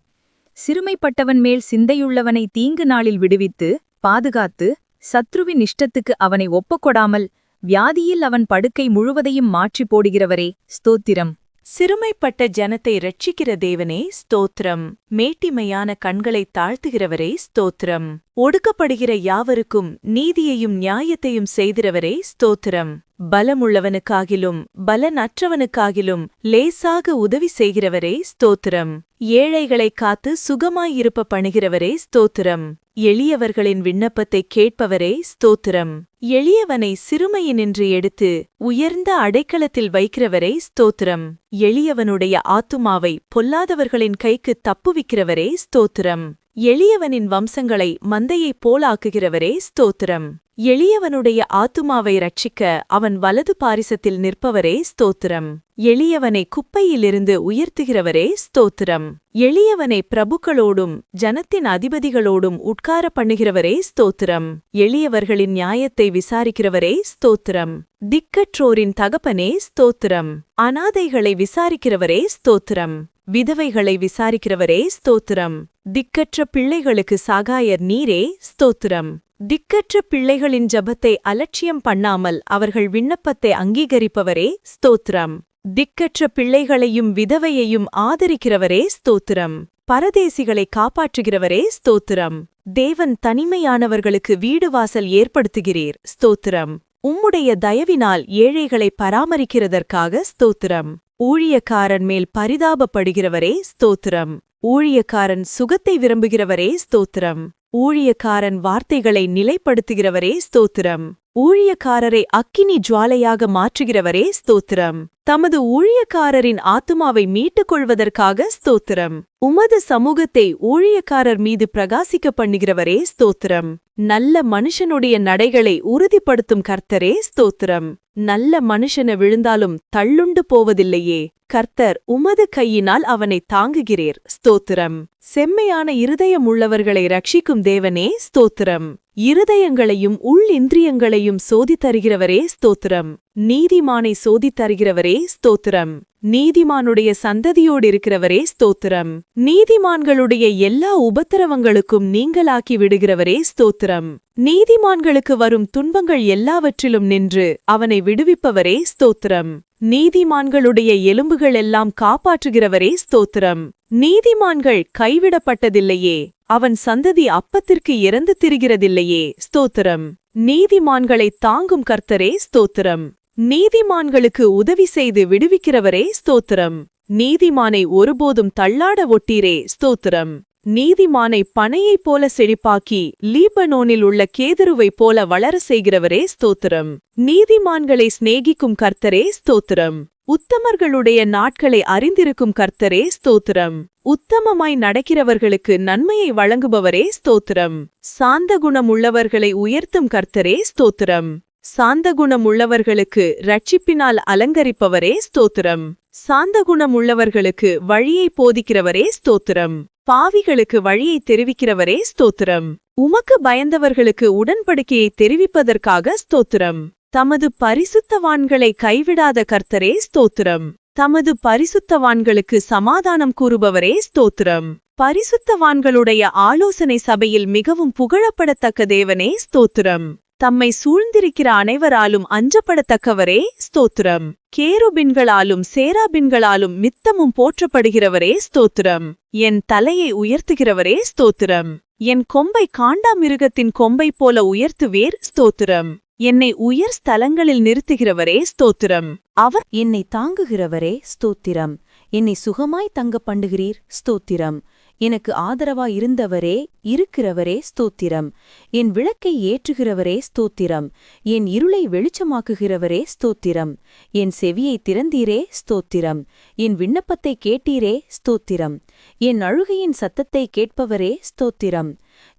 சிறுமைப்பட்டவன் மேல் சிந்தையுள்ளவனை தீங்கு நாளில் விடுவித்து பாதுகாத்து சத்ருவின் இஷ்டத்துக்கு அவனை ஒப்பக்கொடாமல் வியாதியில் அவன் படுக்கை முழுவதையும் மாற்றிப் போடுகிறவரே ஸ்தோத்திரம். சிறுமைப்பட்ட ஜனத்தை இரட்சிக்கிற தேவனே ஸ்தோத்திரம். மேட்டிமையான கண்களைத் தாழ்த்துகிறவரே ஸ்தோத்திரம். ஒடுக்கப்படுகிற யாவருக்கும் நீதியையும் நியாயத்தையும் செய்கிறவரே ஸ்தோத்திரம். பலமுள்ளவனுக்காகிலும் பலனற்றவனுக்காகிலும் லேசாக உதவி செய்கிறவரே ஸ்தோத்திரம். ஏழைகளைக் காத்து சுகமாயிருப்ப பண்ணுகிறவரே ஸ்தோத்திரம். எளியவர்களின் விண்ணப்பத்தைக் கேட்பவரே ஸ்தோத்திரம். எளியவனை சிறுமையினின்று எடுத்து உயர்ந்த அடைக்கலத்தில் வைக்கிறவரே ஸ்தோத்திரம். எளியவனுடைய ஆத்துமாவை பொல்லாதவர்களின் கைக்குத் தப்புவிக்கிறவரே ஸ்தோத்திரம். எளியவனின் வம்சங்களை மந்தையைப் போலாக்குகிறவரே ஸ்தோத்திரம். எளியவனுடைய ஆத்துமாவை ரட்சிக்க அவன் வலது பாரிசத்தில் நிற்பவரே ஸ்தோத்திரம். எளியவனை குப்பையிலிருந்து உயர்த்துகிறவரே ஸ்தோத்திரம். எளியவனை பிரபுக்களோடும் ஜனத்தின் அதிபதிகளோடும் உட்கார பண்ணுகிறவரே ஸ்தோத்திரம். எளியவர்களின் நியாயத்தை விசாரிக்கிறவரே ஸ்தோத்திரம். திக்கற்றோரின் தகப்பனே ஸ்தோத்திரம். அநாதைகளை விசாரிக்கிறவரே ஸ்தோத்திரம். விதவைகளை விசாரிக்கிறவரே ஸ்தோத்திரம். திக்கற்ற பிள்ளைகளுக்கு சகாயர் நீரே ஸ்தோத்திரம். திக்கற்ற பிள்ளைகளின் ஜபத்தை அலட்சியம் பண்ணாமல் அவர்கள் விண்ணப்பத்தை அங்கீகரிப்பவரே ஸ்தோத்திரம். திக்கற்ற பிள்ளைகளையும் விதவையையும் ஆதரிக்கிறவரே ஸ்தோத்திரம். பரதேசிகளை காப்பாற்றுகிறவரே ஸ்தோத்திரம். தேவன் தனிமையானவர்களுக்கு வீடு வாசல் ஏற்படுத்துகிறீர் ஸ்தோத்திரம். உம்முடைய தயவினால் ஏழைகளை பராமரிக்கிறதற்காக ஸ்தோத்திரம். ஊழியக்காரன் மேல் பரிதாபப்படுகிறவரே ஸ்தோத்திரம். ஊழியக்காரன் சுகத்தை விரும்புகிறவரே ஸ்தோத்திரம். ஊழியக்காரன் வார்த்தைகளை நிலைப்படுத்துகிறவரே ஸ்தோத்திரம். ஊழியக்காரரை அக்கினி ஜுவாலையாக மாற்றுகிறவரே ஸ்தோத்திரம். தமது ஊழியக்காரரின் ஆத்துமாவை மீட்டுக் கொள்வதற்காக ஸ்தோத்திரம். உமது சமூகத்தை ஊழியக்காரர் மீது பிரகாசிக்க பண்ணுகிறவரே ஸ்தோத்திரம். நல்ல மனுஷனுடைய நடைகளை உறுதிப்படுத்தும் கர்த்தரே ஸ்தோத்திரம். நல்ல மனுஷன விழுந்தாலும் தள்ளுண்டு போவதில்லையே, கர்த்தர் உமது கையினால் அவனை தாங்குகிறீர் ஸ்தோத்திரம். செம்மையான இருதயமுள்ளவர்களை ரட்சிக்கும் தேவனே ஸ்தோத்திரம். இருதயங்களையும் இந்திரியங்களையும் சோதித்தருகிறவரே ஸ்தோத்திரம். நீதிமானை சோதித்தருகிறவரே ஸ்தோத்திரம். நீதிமானுடைய சந்ததியோடிருக்கிறவரே ஸ்தோத்திரம். நீதிமான்களுடைய எல்லா உபத்திரவங்களுக்கும் நீங்களாக்கி விடுகிறவரே ஸ்தோத்திரம். நீதிமான்களுக்கு வரும் துன்பங்கள் எல்லாவற்றிலும் நின்று அவனை விடுவிப்பவரே ஸ்தோத்திரம். நீதிமான்களுடைய எலும்புகள் எல்லாம் காப்பாற்றுகிறவரே ஸ்தோத்திரம். நீதிமான்கள் கைவிடப்பட்டதில்லையே, அவன் சந்ததி அப்பத்திற்கு இறந்து திரிகிறதில்லையே ஸ்தோத்திரம். நீதிமான்களை தாங்கும் கர்த்தரே ஸ்தோத்திரம். நீதிமான்களுக்கு உதவி செய்து விடுவிக்கிறவரே ஸ்தோத்திரம். நீதிமானை ஒருபோதும் தள்ளாட ஒட்டீரே ஸ்தோத்திரம். நீதிமானை பனையைப் போல செழிப்பாக்கி லீபனோனில் உள்ள கேதுருவைப் போல வளர செய்கிறவரே ஸ்தோத்திரம். நீதிமான்களை சிநேகிக்கும் கர்த்தரே ஸ்தோத்திரம். உத்தமர்களுடைய நாட்களை அறிந்திருக்கும் கர்த்தரே ஸ்தோத்திரம். உத்தமமாய் நடக்கிறவர்களுக்கு நன்மையை வழங்குபவரே ஸ்தோத்திரம். சாந்த குணமுள்ளவர்களை உயர்த்தும் கர்த்தரே ஸ்தோத்திரம். சாந்த குணமுள்ளவர்களுக்கு இரட்சிப்பினால் அலங்கரிப்பவரே ஸ்தோத்திரம். சாந்த குணமுள்ளவர்களுக்கு வழியை போதிக்கிறவரே ஸ்தோத்திரம். பாவிகளுக்கு வழியை தெரிவிக்கிறவரே ஸ்தோத்திரம். உமக்கு பயந்தவர்களுக்கு உடன்படிக்கையை தெரிவிப்பதற்காக ஸ்தோத்திரம். தமது பரிசுத்தவான்களை கைவிடாத கர்த்தரே ஸ்தோத்திரம். தமது பரிசுத்தவான்களுக்கு சமாதானம் கூறுபவரே ஸ்தோத்திரம். பரிசுத்தவான்களுடைய ஆலோசனை சபையில் மிகவும் புகழப்படத்தக்க தேவனே ஸ்தோத்திரம். தம்மை சூழ்ந்திருக்கிற அனைவராலும் அஞ்சப்படத்தக்கவரே ஸ்தோத்திரம். கேருபின்களாலும் சேராபின்களாலும் மித்தமும் போற்றப்படுகிறவரே ஸ்தோத்திரம். என் தலையை உயர்த்துகிறவரே ஸ்தோத்திரம். என் கொம்பை காண்டாமிருகத்தின் கொம்பை போல உயர்த்துவேர் ஸ்தோத்திரம். என்னை உயர் ஸ்தலங்களில் நிறுத்துகிறவரே ஸ்தோத்திரம். அவர் என்னை தாங்குகிறவரே ஸ்தோத்திரம். என்னை சுகமாய் தங்க பண்ணுகிறீர் ஸ்தோத்திரம். எனக்கு ஆதரவாயிருந்தவரே இருக்கிறவரே ஸ்தோத்திரம். என் விளக்கை ஏற்றுகிறவரே ஸ்தோத்திரம். என் இருளை வெளிச்சமாக்குகிறவரே ஸ்தோத்திரம். என் செவியை திறந்தீரே ஸ்தோத்திரம். என் விண்ணப்பத்தை கேட்டீரே ஸ்தோத்திரம். என் அழுகையின் சத்தத்தை கேட்பவரே ஸ்தோத்திரம்.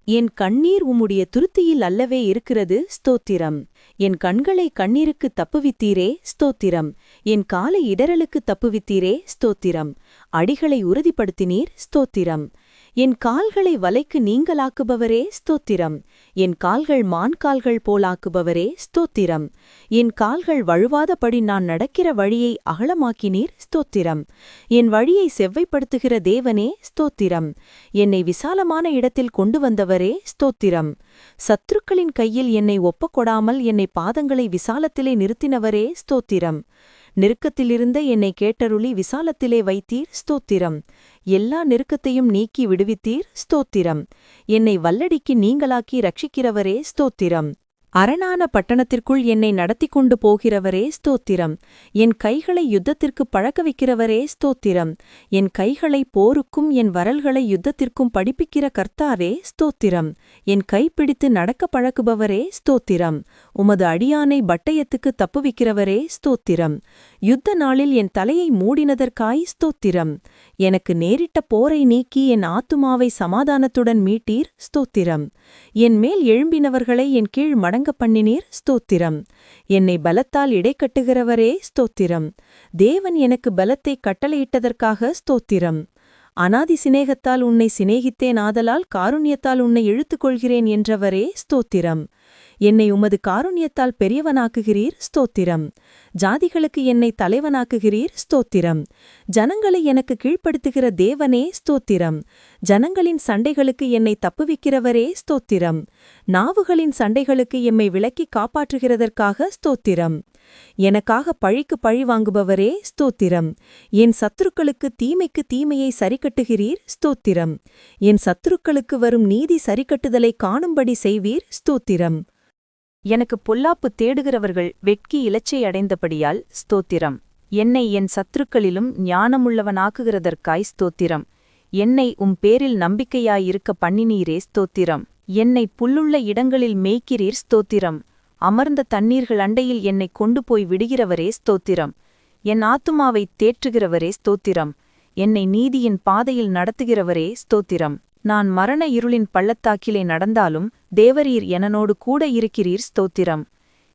என் கண்ணீர் உம்முடைய துருத்தியில் அல்லவே இருக்கிறது ஸ்தோத்திரம். என் கண்களை கண்ணீருக்கு தப்புவித்தீரே ஸ்தோத்திரம். என் காலை இடறலுக்கு தப்புவித்தீரே ஸ்தோத்திரம். அடிகளை உறுதிப்படுத்தினீர் ஸ்தோத்திரம். என் கால்களை வலைக்கு நீங்களாக்குபவரே ஸ்தோத்திரம். என் கால்கள் மான்கால்கள் போலாக்குபவரே ஸ்தோத்திரம். என் கால்கள் வழுவாதபடி நான் நடக்கிற வழியை அகலமாக்கினீர் ஸ்தோத்திரம். என் வழியை செவ்வைப்படுத்துகிற தேவனே ஸ்தோத்திரம். என்னை விசாலமான இடத்தில் கொண்டு வந்தவரே ஸ்தோத்திரம். சத்துருக்களின் கையில் என்னை ஒப்பக்கொடாமல் என்னை பாதங்களை விசாலத்திலே நிறுத்தினவரே ஸ்தோத்திரம். நெருக்கத்திலிருந்த என்னை கேட்டருளி விசாலத்திலே வைத்தீர் ஸ்தோத்திரம். எல்லா நெருக்கத்தையும் நீக்கி விடுவித்தீர் ஸ்தோத்திரம். என்னை வல்லடிக்கு நீங்களாக்கி ரட்சிக்கிறவரே ஸ்தோத்திரம். அரணான பட்டணத்திற்குள் என்னை நடத்தி கொண்டு போகிறவரே ஸ்தோத்திரம். என் கைகளை யுத்தத்திற்கு பழக்க வைக்கிறவரே ஸ்தோத்திரம். என் கைகளை போருக்கும் என் வரல்களை யுத்தத்திற்கும் படிப்பிக்கிற கர்த்தாரே ஸ்தோத்திரம். என் கைப்பிடித்து நடக்க பழக்குபவரே ஸ்தோத்திரம். உமது அடியானை பட்டயத்துக்கு தப்புவிக்கிறவரே ஸ்தோத்திரம். யுத்த நாளில் என் தலையை மூடினதற்காய் ஸ்தோத்திரம். எனக்கு நேரிட்ட போரை நீக்கி என் ஆத்துமாவை சமாதானத்துடன் மீட்டீர் ஸ்தோத்திரம். என் மேல் எழும்பினவர்களை என் கீழ் மடங்க பண்ணினீர் ஸ்தோத்திரம். என்னை பலத்தால் இடைக்கட்டுகிறவரே ஸ்தோத்திரம். தேவன் எனக்கு பலத்தை கட்டளையிட்டதற்காக ஸ்தோத்திரம். அநாதி சிநேகத்தால் உன்னை சிநேகித்தேன், ஆதலால் காருண்யத்தால் உன்னை இழுத்துக்கொள்கிறேன் என்றவரே ஸ்தோத்திரம். என்னை உமது காருண்யத்தால் பெரியவனாக்குகிறீர் ஸ்தோத்திரம். ஜாதிகளுக்கு என்னை தலைவனாக்குகிறீர் ஸ்தோத்திரம். ஜனங்களை எனக்கு கீழ்ப்படுத்துகிற தேவனே ஸ்தோத்திரம். ஜனங்களின் சண்டைகளுக்கு என்னை தப்புவிக்கிறவரே ஸ்தோத்திரம். நாவுகளின் சண்டைகளுக்கு எம்மை விலக்கி காப்பாற்றுகிறதற்காக ஸ்தோத்திரம். எனக்காக பழிக்கு பழி வாங்குபவரே ஸ்தோத்திரம். என் சத்துருக்களுக்கு தீமைக்கு தீமையை சரிக்கட்டுகிறீர் ஸ்தோத்திரம். என் சத்துருக்களுக்கு வரும் நீதி சரிக்கட்டுதலை காணும்படி செய்வீர் ஸ்தோத்திரம். எனக்கு பொல்லாப்பு தேடுகிறவர்கள் வெட்கி இலச்சை அடைந்தபடியால் ஸ்தோத்திரம். என்னை என் சத்துருக்களிலும் ஞானமுள்ளவனாக்குகிறதற்காய் ஸ்தோத்திரம். என்னை பேரில் நம்பிக்கையாயிருக்க பண்ணினீரே ஸ்தோத்திரம். என்னை புல்லுள்ள இடங்களில் மேய்க்கிறீர் ஸ்தோத்திரம். அமர்ந்த தண்ணீர்கள் அண்டையில் என்னை கொண்டு போய் விடுகிறவரே ஸ்தோத்திரம். என் ஆத்துமாவைத் தேற்றுகிறவரே ஸ்தோத்திரம். என்னை நீதியின் பாதையில் நடத்துகிறவரே ஸ்தோத்திரம். நான் மரண இருளின் பள்ளத்தாக்கிலே நடந்தாலும் தேவரீர் எனனோடு கூட இருக்கிறீர் ஸ்தோத்திரம்.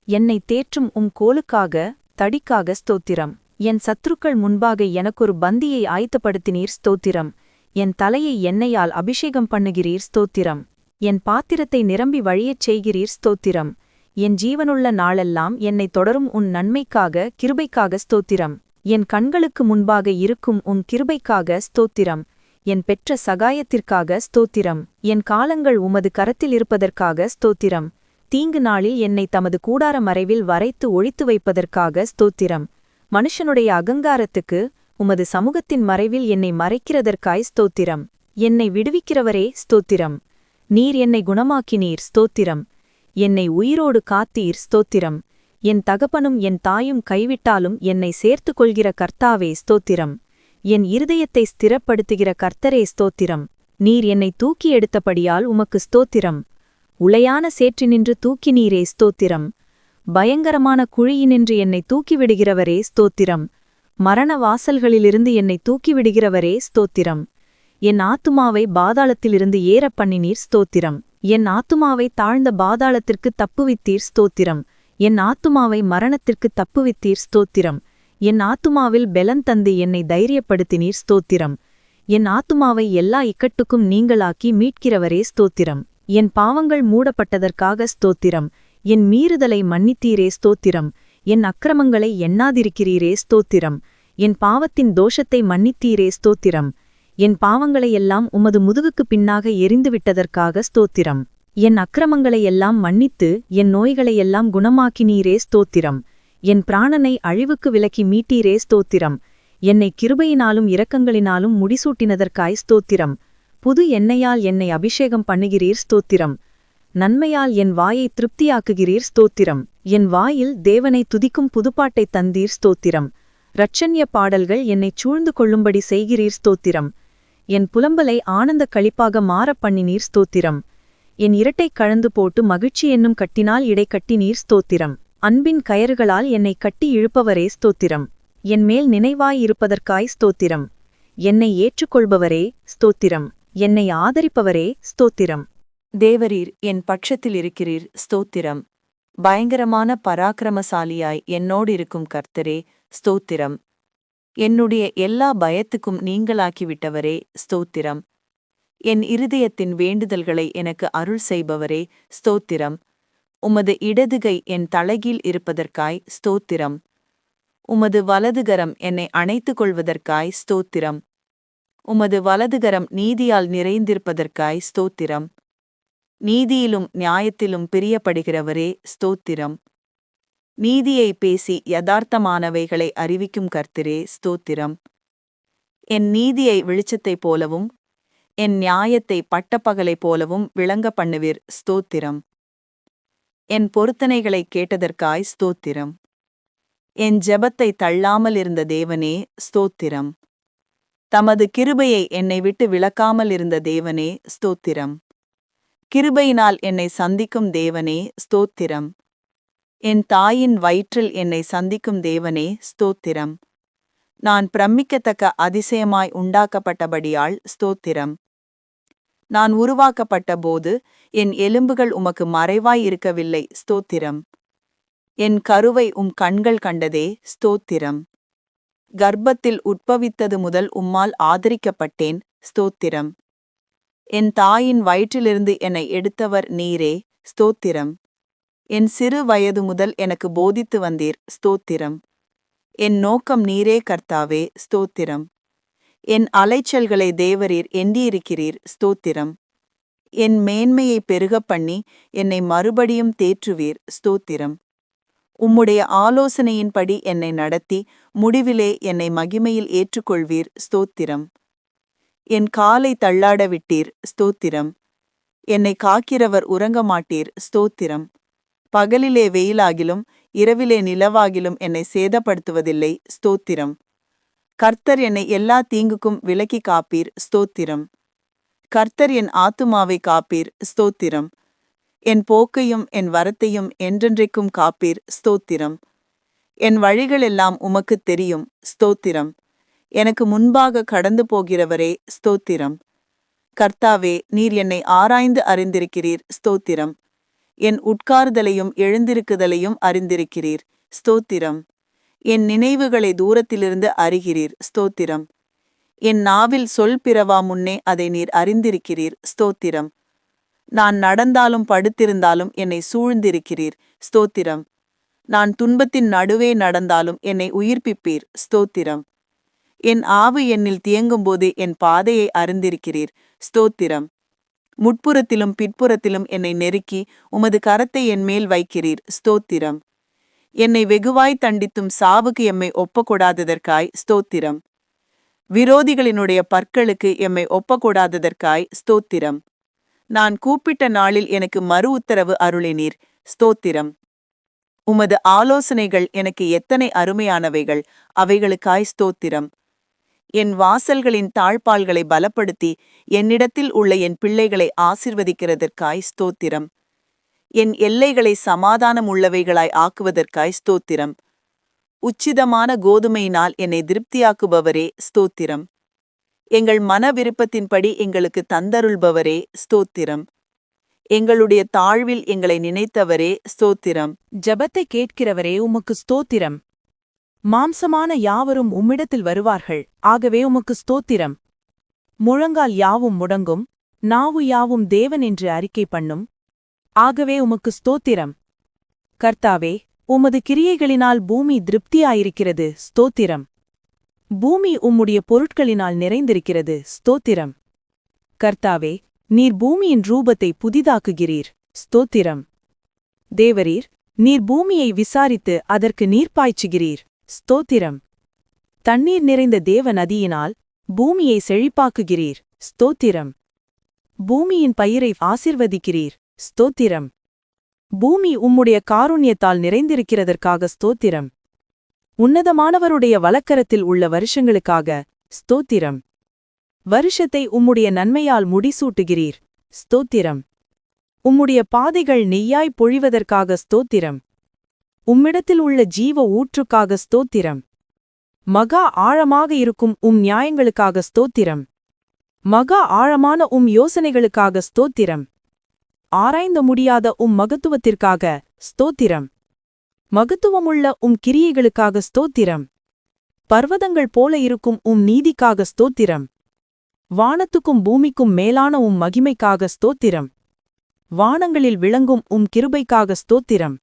என்னை தேற்றும் கோலுக்காக தடிக்காக ஸ்தோத்திரம். என் சத்துருக்கள் முன்பாக எனக்கொரு பந்தியை ஆயத்தப்படுத்தினீர் ஸ்தோத்திரம். என் தலையை எண்ணெயால் அபிஷேகம் பண்ணுகிறீர் ஸ்தோத்திரம். என் பாத்திரத்தை நிரம்பி வழியச் செய்கிறீர் ஸ்தோத்திரம். என் ஜீவனுள்ள நாளெல்லாம் என்னை தொடரும் நன்மைக்காக கிருபைக்காக ஸ்தோத்திரம். என் கண்களுக்கு முன்பாக இருக்கும் கிருபைக்காக ஸ்தோத்திரம். என் பெற்ற சகாயத்திற்காக ஸ்தோத்திரம். என் காலங்கள் உமது கரத்தில் இருப்பதற்காக ஸ்தோத்திரம். தீங்கு நாளில் என்னை தமது கூடார மறைவில் வரைத்து ஒழித்து வைப்பதற்காக ஸ்தோத்திரம். மனுஷனுடைய அகங்காரத்துக்கு உமது சமூகத்தின் மறைவில் என்னை மறைக்கிறதற்காய் ஸ்தோத்திரம். என்னை விடுவிக்கிறவரே ஸ்தோத்திரம். நீர் என்னை குணமாக்கினீர் ஸ்தோத்திரம். என்னை உயிரோடு காத்தீர் ஸ்தோத்திரம். என் தகப்பனும் என் தாயும் கைவிட்டாலும் என்னை சேர்த்துக் கொள்கிற கர்த்தாவே ஸ்தோத்திரம். என் இருதயத்தை ஸ்திரப்படுத்துகிற கர்த்தரே ஸ்தோத்திரம். நீர் என்னை தூக்கி எடுத்தபடியால் உமக்கு ஸ்தோத்திரம். உளையான சேற்றினின்று தூக்கினீரே ஸ்தோத்திரம். பயங்கரமான குழியினின்று என்னை தூக்கிவிடுகிறவரே ஸ்தோத்திரம். மரண வாசல்களிலிருந்து என்னை தூக்கிவிடுகிறவரே ஸ்தோத்திரம். என் ஆத்துமாவை பாதாளத்திலிருந்து ஏறப் பண்ணினீர் ஸ்தோத்திரம். என் ஆத்துமாவை தாழ்ந்த பாதாளத்திற்கு தப்புவித்தீர் ஸ்தோத்திரம். என் ஆத்துமாவை மரணத்திற்கு தப்புவித்தீர் ஸ்தோத்திரம். என் ஆத்துமாவில் பெலன் தந்து என்னை தைரியப்படுத்தினீர் ஸ்தோத்திரம். என் ஆத்துமாவை எல்லா இக்கட்டுக்கும் நீங்களாக்கி மீட்கிறவரே ஸ்தோத்திரம். என் பாவங்கள் மூடப்பட்டதற்காக ஸ்தோத்திரம். என் மீறுதலை மன்னித்தீரே ஸ்தோத்திரம். என் அக்கிரமங்களை எண்ணாதிருக்கிறீரே ஸ்தோத்திரம். என் பாவத்தின் தோஷத்தை மன்னித்தீரே ஸ்தோத்திரம். என் பாவங்களையெல்லாம் உமது முதுகுக்கு பின்னாக எரிந்துவிட்டதற்காக ஸ்தோத்திரம். என் அக்கிரமங்களையெல்லாம் மன்னித்து என் நோய்களையெல்லாம் குணமாக்கினீரே ஸ்தோத்திரம். என் பிராணனை அழிவுக்கு விலக்கி மீட்டீரே ஸ்தோத்திரம். என்னை கிருபையினாலும் இரக்கங்களினாலும் முடிசூட்டினதற்காய் ஸ்தோத்திரம். புது எண்ணெயால் என்னை அபிஷேகம் பண்ணுகிறீர் ஸ்தோத்திரம். நன்மையால் என் வாயை திருப்தியாக்குகிறீர் ஸ்தோத்திரம். என் வாயில் தேவனை துதிக்கும் புதுப்பாட்டைத் தந்தீர் ஸ்தோத்திரம். இரட்சண்ய பாடல்கள் என்னைச் சூழ்ந்து கொள்ளும்படி செய்கிறீர் ஸ்தோத்திரம். என் புலம்பலை ஆனந்தக் களிப்பாக மாறப் பண்ணினீர் ஸ்தோத்திரம். என் இரட்டைக் கழந்து போட்டு மகிழ்ச்சி என்னும் கட்டினால் இடை கட்டினீர் ஸ்தோத்திரம். அன்பின் கயறுகளால் என்னை கட்டி இழுப்பவரே ஸ்தோத்திரம். என் மேல் நினைவாயிருப்பதற்காய் ஸ்தோத்திரம். என்னை ஏற்றுக்கொள்பவரே ஸ்தோத்திரம். என்னை ஆதரிப்பவரே ஸ்தோத்திரம். தேவரீர் என் பட்சத்தில் இருக்கிறீர் ஸ்தோத்திரம். பயங்கரமான பராக்கிரமசாலியாய் என்னோடு இருக்கும் கர்த்தரே ஸ்தோத்திரம். என்னுடைய எல்லா பயத்துக்கும் நீங்களாக்கிவிட்டவரே ஸ்தோத்திரம். என் இருதயத்தின் வேண்டுதல்களை எனக்கு அருள் செய்பவரே ஸ்தோத்திரம். உமது இடதுகை என் தலைகீழ் இருப்பதற்காய் ஸ்தோத்திரம். உமது வலதுகரம் என்னை அணைத்துக் கொள்வதற்காய் ஸ்தோத்திரம். உமது வலதுகரம் நீதியால் நிறைந்திருப்பதற்காய் ஸ்தோத்திரம். நீதியிலும் நியாயத்திலும் பிரியப்படுகிறவரே ஸ்தோத்திரம். நீதியை பேசி யதார்த்தமானவைகளை அறிவிக்கும் கர்த்தரே ஸ்தோத்திரம். என் நீதியை வெளிச்சத்தைப் போலவும் என் நியாயத்தை பட்டப்பகலைப் போலவும் விளங்க பண்ணுவீர் ஸ்தோத்திரம். என் பொருத்தனைகளை கேட்டதற்காய் ஸ்தோத்திரம். என் ஜெபத்தை தள்ளாமல் இருந்த தேவனே ஸ்தோத்திரம். தமது கிருபையை என்னை விட்டு விலக்காமல் இருந்த தேவனே ஸ்தோத்திரம். கிருபையினால் என்னை சந்திக்கும் தேவனே ஸ்தோத்திரம். என் தாயின் வயிற்றில் என்னை சந்திக்கும் தேவனே ஸ்தோத்திரம். நான் பிரமிக்கத்தக்க அதிசயமாய் உண்டாக்கப்பட்டபடியால் ஸ்தோத்திரம். நான் உருவாக்கப்பட்ட போது என் எலும்புகள் உமக்கு மறைவாய் இருக்கவில்லை ஸ்தோத்திரம். என் கருவை கண்கள் கண்டதே ஸ்தோத்திரம். கர்ப்பத்தில் உட்பவித்தது முதல் உம்மால் ஆதரிக்கப்பட்டேன் ஸ்தோத்திரம். என் தாயின் வயிற்றிலிருந்து என்னை எடுத்தவர் நீரே ஸ்தோத்திரம். என் சிறு வயது முதல் எனக்கு போதித்து வந்தீர் ஸ்தோத்திரம். என் நோக்கம் நீரே கர்த்தாவே ஸ்தோத்திரம். என் அலைச்சல்களை தேவரீர் எண்ணியிருக்கிறீர் ஸ்தோத்திரம். என் மேன்மையை பெருகப் பண்ணி என்னை மறுபடியும் தேற்றுவீர் ஸ்தோத்திரம். உம்முடைய ஆலோசனையின்படி என்னை நடத்தி முடிவிலே என்னை மகிமையில் ஏற்றுக்கொள்வீர் ஸ்தோத்திரம். என் காலை தள்ளாட விட்டீர் ஸ்தோத்திரம். என்னை காக்கிறவர் உறங்க மாட்டீர் ஸ்தோத்திரம். பகலிலே வெயிலாகிலும் இரவிலே நிலவாகிலும் என்னை சேதப்படுத்துவதில்லை ஸ்தோத்திரம். கர்த்தர் என்னை எல்லா தீங்குக்கும் விலக்கி காப்பீர் ஸ்தோத்திரம். கர்த்தர் என் ஆத்துமாவை காப்பீர், ஸ்தோத்திரம். என் போக்கையும் என் வரத்தையும் என்றென்றைக்கும் காப்பீர், ஸ்தோத்திரம். என் வழிகளெல்லாம் உமக்குத் தெரியும், ஸ்தோத்திரம். எனக்கு முன்பாக கடந்து போகிறவரே, ஸ்தோத்திரம். கர்த்தாவே, நீர் என்னை ஆராய்ந்து அறிந்திருக்கிறீர், ஸ்தோத்திரம். என் உட்கார்தலையும் எழுந்திருக்குதலையும் அறிந்திருக்கிறீர், ஸ்தோத்திரம். என் நினைவுகளை தூரத்திலிருந்து அறிகிறீர், ஸ்தோத்திரம். என் நாவில் சொல் பிறவா முன்னே அதை நீர் அறிந்திருக்கிறீர், ஸ்தோத்திரம். நான் நடந்தாலும் படுத்திருந்தாலும் என்னை சூழ்ந்திருக்கிறீர், ஸ்தோத்திரம். நான் துன்பத்தின் நடுவே நடந்தாலும் என்னை உயிர்ப்பிப்பீர், ஸ்தோத்திரம். என் ஆவு என்னில் தியங்கும்போது என் பாதையை அறிந்திருக்கிறீர், ஸ்தோத்திரம். முட்புறத்திலும் பிற்புறத்திலும் என்னை நெருக்கி உமது கரத்தை என்மேல் வைக்கிறீர், ஸ்தோத்திரம். என்னை வெகுவாய் தண்டித்தும் சாவுக்கு எம்மை ஒப்பக்கொடாததற்காய் ஸ்தோத்திரம். விரோதிகளினுடைய பற்களுக்கு எம்மை ஒப்பக்கொடாததற்காய் ஸ்தோத்திரம். நான் கூப்பிட்ட நாளில் எனக்கு மறு உத்தரவு அருளினீர், ஸ்தோத்திரம். உமது ஆலோசனைகள் எனக்கு எத்தனை அருமையானவைகள், அவைகளுக்காய் ஸ்தோத்திரம். என் வாசல்களின் தாழ்பால்களை பலப்படுத்தி என்னிடத்தில் உள்ள என் பிள்ளைகளை ஆசிர்வதிக்கிறதற்காய் ஸ்தோத்திரம். என் எல்லைகளை சமாதானம் உள்ளவைகளாய் ஆக்குவதற்காய் ஸ்தோத்திரம். உச்சிதமான கோதுமையினால் என்னை திருப்தியாக்குபவரே, ஸ்தோத்திரம். எங்கள் மன விருப்பத்தின்படி எங்களுக்கு தந்தருள்பவரே, ஸ்தோத்திரம். எங்களுடைய தாழ்வில் எங்களை நினைத்தவரே, ஸ்தோத்திரம். ஜெபத்தை கேட்கிறவரே, உமக்கு ஸ்தோத்திரம். மாம்சமான யாவரும் உம்மிடத்தில் வருவார்கள், ஆகவே உமக்கு ஸ்தோத்திரம். முழங்கால் யாவும் முடங்கும், நாவு யாவும் தேவன் என்று அறிக்கை பண்ணும், ஆகவே உமக்கு ஸ்தோத்திரம். கர்த்தாவே, உமது கிரியைகளினால் பூமி திருப்தியாயிருக்கிறது, ஸ்தோத்திரம். பூமி உம்முடைய பொருட்களினால் நிறைந்திருக்கிறது, ஸ்தோத்திரம். கர்த்தாவே, நீர் பூமியின் ரூபத்தை புதிதாக்குகிறீர், ஸ்தோத்திரம். தேவரீர், நீர் பூமியை விசாரித்து அதற்கு நீர் பாய்ச்சுகிறீர், ஸ்தோத்திரம். தண்ணீர் நிறைந்த தேவ நதியினால் பூமியை செழிப்பாக்குகிறீர், ஸ்தோத்திரம். பூமியின் பயிரை ஆசிர்வதிக்கிறீர், ஸ்தோத்திரம். பூமி உம்முடைய காருண்யத்தால் நிறைந்திருக்கிறதற்காக ஸ்தோத்திரம். உன்னதமானவருடைய வலக்கரத்தில் உள்ள வருஷங்களுக்காக ஸ்தோத்திரம். வருஷத்தை உம்முடைய நன்மையால் முடிசூட்டுகிறீர், ஸ்தோத்திரம். உம்முடைய பாதைகள் நெய்யாய் பொழிவதற்காக ஸ்தோத்திரம். உம்மிடத்தில் உள்ள ஜீவ ஊற்றுக்காக ஸ்தோத்திரம். மகா ஆழமாக இருக்கும் நியாயங்களுக்காக ஸ்தோத்திரம். மகா ஆழமான யோசனைகளுக்காக ஸ்தோத்திரம். ஆராய்ந்த முடியாத மகத்துவத்திற்காக ஸ்தோத்திரம். மகத்துவமுள்ள கிரியைகளுக்காக ஸ்தோத்திரம். பர்வதங்கள் போல இருக்கும் நீதிக்காக ஸ்தோத்திரம். வானத்துக்கும் பூமிக்கும் மேலான மகிமைக்காக ஸ்தோத்திரம். வானங்களில் விளங்கும் கிருபைக்காக ஸ்தோத்திரம்.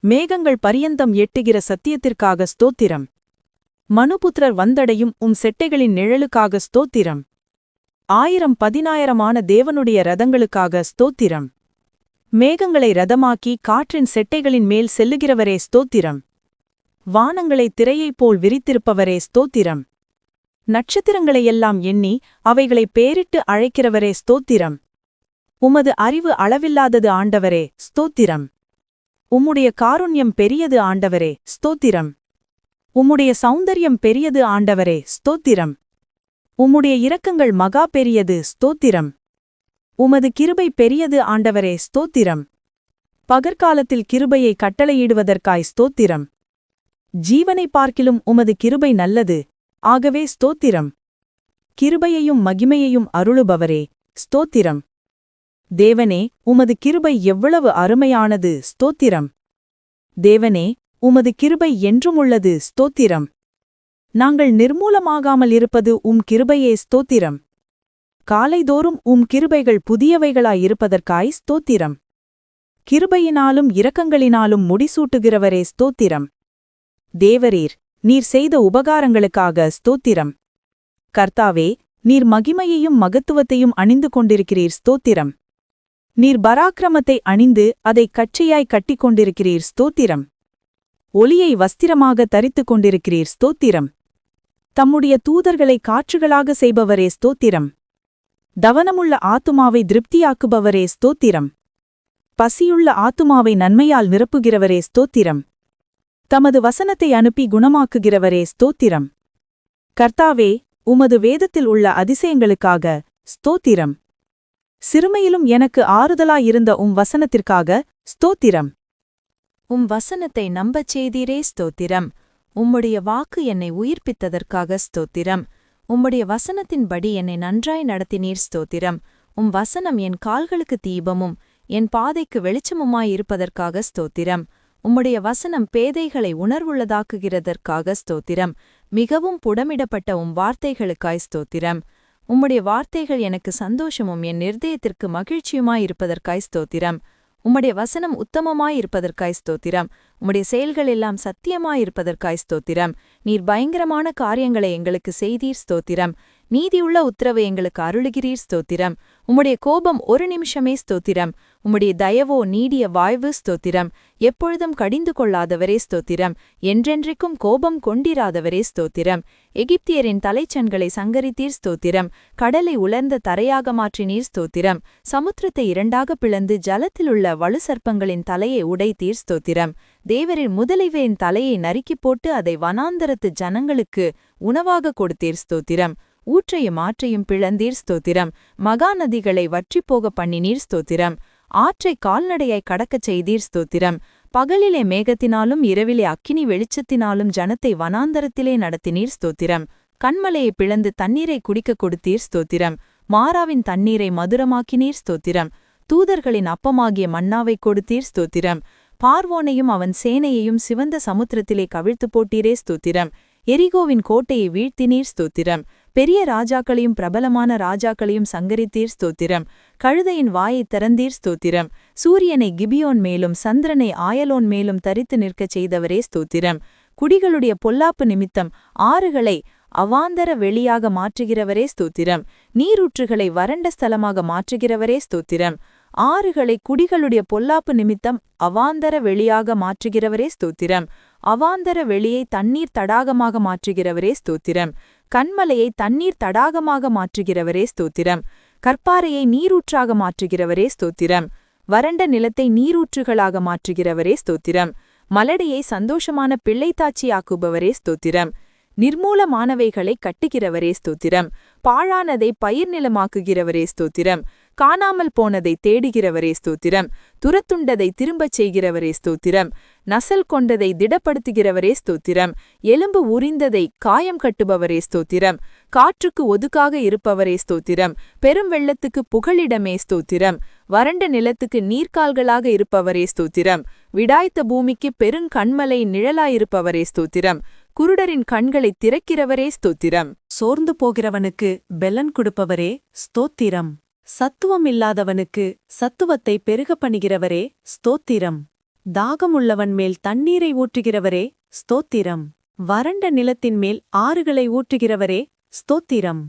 மேகங்கள் பரியந்தம் எட்டுகிற சத்தியத்திற்காக ஸ்தோத்திரம். மனுபுத்திரர் வந்தடையும் செட்டைகளின் நிழலுக்காக ஸ்தோத்திரம். 1000-10,000 தேவனுடைய ரதங்களுக்காக ஸ்தோத்திரம். மேகங்களை ரதமாக்கி காற்றின் செட்டைகளின் மேல் செல்லுகிறவரே ஸ்தோத்திரம். வானங்களை திரையைப் போல் விரித்திருப்பவரே ஸ்தோத்திரம். நட்சத்திரங்களையெல்லாம் எண்ணி அவைகளை பேரிட்டு அழைக்கிறவரே ஸ்தோத்திரம். உமது அறிவு அளவில்லாதது ஆண்டவரே, ஸ்தோத்திரம். உம்முடைய காருண்யம் பெரியது ஆண்டவரே, ஸ்தோத்திரம். உம்முடைய சௌந்தரியம் பெரியது ஆண்டவரே, ஸ்தோத்திரம். உம்முடைய இரக்கங்கள் மகா பெரியது, ஸ்தோத்திரம். உமது கிருபை பெரியது ஆண்டவரே, ஸ்தோத்திரம். பகற்காலத்தில் கிருபையை கட்டளையிடுவதற்காய் ஸ்தோத்திரம். ஜீவனை பார்க்கிலும் உமது கிருபை நல்லது, ஆகவே ஸ்தோத்திரம். கிருபையையும் மகிமையையும் அருளுபவரே, ஸ்தோத்திரம். தேவனே, உமது கிருபை எவ்வளவு அருமையானது, ஸ்தோத்திரம். தேவனே, உமது கிருபை என்றுமுள்ளது, ஸ்தோத்திரம். நாங்கள் நிர்மூலமாகாமல் இருப்பது கிருபையே, ஸ்தோத்திரம். காலைதோறும் கிருபைகள் புதியவைகளாயிருப்பதற்காய் ஸ்தோத்திரம். கிருபையினாலும் இரக்கங்களினாலும் முடிசூட்டுகிறவரே, ஸ்தோத்திரம். தேவரீர், நீர் செய்த உபகாரங்களுக்காக ஸ்தோத்திரம். கர்த்தாவே, நீர் மகிமையையும் மகத்துவத்தையும் அணிந்து கொண்டிருக்கிறீர், ஸ்தோத்திரம். நீர் பராக்கிரமத்தை அணிந்து அதைக் கச்சையாய் கட்டிக் கொண்டிருக்கிறீர், ஸ்தோத்திரம். ஒளியை வஸ்திரமாக தரித்துக் கொண்டிருக்கிறீர், ஸ்தோத்திரம். தம்முடைய தூதர்களை காற்றுகளாக செய்பவரே, ஸ்தோத்திரம். தவனமுள்ள ஆத்துமாவை திருப்தியாக்குபவரே, ஸ்தோத்திரம். பசியுள்ள ஆத்துமாவை நன்மையால் நிரப்புகிறவரே, ஸ்தோத்திரம். தமது வசனத்தை அனுப்பி குணமாக்குகிறவரே, ஸ்தோத்திரம். கர்த்தாவே, உமது வேதத்தில் உள்ள அதிசயங்களுக்காக ஸ்தோத்திரம். சிறுமையிலும் எனக்கு ஆறுதலாயிருந்த வசனத்திற்காக ஸ்தோத்திரம். வசனத்தை நம்பச் செய்தீரே ஸ்தோத்திரம். உம்முடைய வாக்கு என்னை உயிர்ப்பித்ததற்காக ஸ்தோத்திரம். உம்முடைய வசனத்தின்படி என்னை நன்றாய் நடத்தினீர் ஸ்தோத்திரம். வசனம் என் கால்களுக்கு தீபமும் என் பாதைக்கு வெளிச்சமுமாயிருப்பதற்காக ஸ்தோத்திரம். உம்முடைய வசனம் பேதைகளை உணர்வுள்ளதாக்குகிறதற்காக ஸ்தோத்திரம். மிகவும் புடமிடப்பட்ட வார்த்தைகளுக்காய் ஸ்தோத்திரம். உம்முடைய வார்த்தைகள் எனக்கு சந்தோஷமும் என் இருதயத்திற்கு மகிழ்ச்சியுமாயிருப்பதற்காய் ஸ்தோத்திரம். உம்முடைய வசனம் உத்தமமாயிருப்பதற்காய் ஸ்தோத்திரம். உம்முடைய செயல்கள் எல்லாம் சத்தியமாயிருப்பதற்காய் ஸ்தோத்திரம். நீர் பயங்கரமான காரியங்களை எங்களுக்கு செய்தீர் ஸ்தோத்திரம். நீதியுள்ள உத்தரவு எங்களுக்கு அருளுகிறீர் ஸ்தோத்திரம். உம்முடைய கோபம் ஒரு நிமிஷமே ஸ்தோத்திரம். உம்முடைய தயவோ நீடிய வாழ்வு ஸ்தோத்திரம். எப்பொழுதும் கடிந்து கொள்ளாதவரே ஸ்தோத்திரம். என்றென்றைக்கும் கோபம் கொண்டிராதவரே ஸ்தோத்திரம். எகிப்தியரின் தலைச்சன்களை சங்கரித்தீர் ஸ்தோத்திரம். கடலை உலர்ந்த தரையாக மாற்றினீர் ஸ்தோத்திரம். சமுத்திரத்தை இரண்டாக பிளந்து ஜலத்திலுள்ள வலுசர்ப்பங்களின் தலையை உடைத்தீர் ஸ்தோத்திரம். தேவரின் முதலைவரின் தலையை நறுக்கிப் போட்டு அதை வனாந்தரத்து ஜனங்களுக்கு உணவாக கொடுத்தீர் ஸ்தோத்திரம். ஊற்றையும் ஆற்றையும் பிளந்தீர் ஸ்தோத்திரம். மகா நதிகளை வற்றிப்போக பண்ணினீர் ஸ்தோத்திரம். ஆற்றை கால்நடையாய் கடக்கச் செய்தீர் ஸ்தோத்திரம். பகலிலே மேகத்தினாலும் இரவிலே அக்கினி வெளிச்சத்தினாலும் ஜனத்தை வனாந்தரத்திலே நடத்தினீர் ஸ்தோத்திரம். கண்மலையை பிளந்து தண்ணீரை குடிக்கக் கொடுத்தீர் ஸ்தோத்திரம். மாறாவின் தண்ணீரை மதுரமாக்கினீர் ஸ்தோத்திரம். தூதர்களின் அப்பமாகிய மன்னாவை கொடுத்தீர் ஸ்தோத்திரம். பார்வோனையும் அவன் சேனையையும் சிவந்த சமுத்திரத்திலே கவிழ்த்து போட்டீரே ஸ்தோத்திரம். எரிகோவின் கோட்டையை வீழ்த்தினீர் ஸ்தோத்திரம். பெரிய ராஜாக்களையும் பிரபலமான ராஜாக்களையும் சங்கரித்தீர் ஸ்தோத்திரம். கழுதையின் வாயைத் திறந்தீர் ஸ்தோத்திரம். சூரியனை கிபியோன் மேலும் சந்திரனை ஆயலோன் மேலும் தரித்து நிற்கச் செய்தவரே ஸ்தோத்திரம். குடிகளுடைய பொல்லாப்பு நிமித்தம் ஆறுகளை அவாந்தர வெளியாக மாற்றுகிறவரே ஸ்தோத்திரம். நீரூற்றுகளை வறண்ட ஸ்தலமாக மாற்றுகிறவரே ஸ்தோத்திரம். ஆறுகளை குடிகளுடைய பொல்லாப்பு நிமித்தம் அவாந்தர வெளியாக மாற்றுகிறவரே ஸ்தோத்திரம். அவாந்தர வெளியை தண்ணீர் தடாகமாக மாற்றுகிறவரே ஸ்தோத்திரம். கண்மலையை தண்ணீர் தடாகமாக மாற்றுகிறவரே ஸ்தோத்திரம். கற்பாறையை நீரூற்றாக மாற்றுகிறவரே ஸ்தோத்திரம். வறண்ட நிலத்தை நீரூற்றுகளாக மாற்றுகிறவரே ஸ்தோத்திரம். மலடியை சந்தோஷமான பிள்ளைத்தாட்சியாக்குபவரே ஸ்தோத்திரம். நிர்மூலமானவைகளை கட்டுகிறவரே ஸ்தோத்திரம். பாழானதை பயிர் நிலமாக்குகிறவரே ஸ்தோத்திரம். காணாமல் போனதை தேடுகிறவரே ஸ்தோத்திரம். துரத்துண்டதை திரும்பச் செய்கிறவரே ஸ்தோத்திரம். நசல் கொண்டதை திடப்படுத்துகிறவரே ஸ்தோத்திரம். எலும்பு உரிந்ததை காயம் கட்டுபவரே ஸ்தோத்திரம். காற்றுக்கு ஒதுக்காக இருப்பவரே ஸ்தோத்திரம். பெரும் வெள்ளத்துக்கு புகலிடமே ஸ்தோத்திரம். வறண்ட நிலத்துக்கு நீர்க்கால்களாக இருப்பவரே ஸ்தோத்திரம். விடாய்த்த பூமிக்கு பெருங்கண்மலை நிழலாயிருப்பவரே ஸ்தோத்திரம். குருடரின் கண்களை திறக்கிறவரே ஸ்தோத்திரம். சோர்ந்து போகிறவனுக்கு பெலன் கொடுப்பவரே ஸ்தோத்திரம். சத்துவமில்லாதவனுக்கு சத்துவத்தை பெருக பண்ணுகிறவரே ஸ்தோத்திரம். தாகமுள்ளவன் மேல் தண்ணீரை ஊற்றுகிறவரே ஸ்தோத்திரம். வறண்ட நிலத்தின் மேல் ஆறுகளை ஊற்றுகிறவரே ஸ்தோத்திரம்.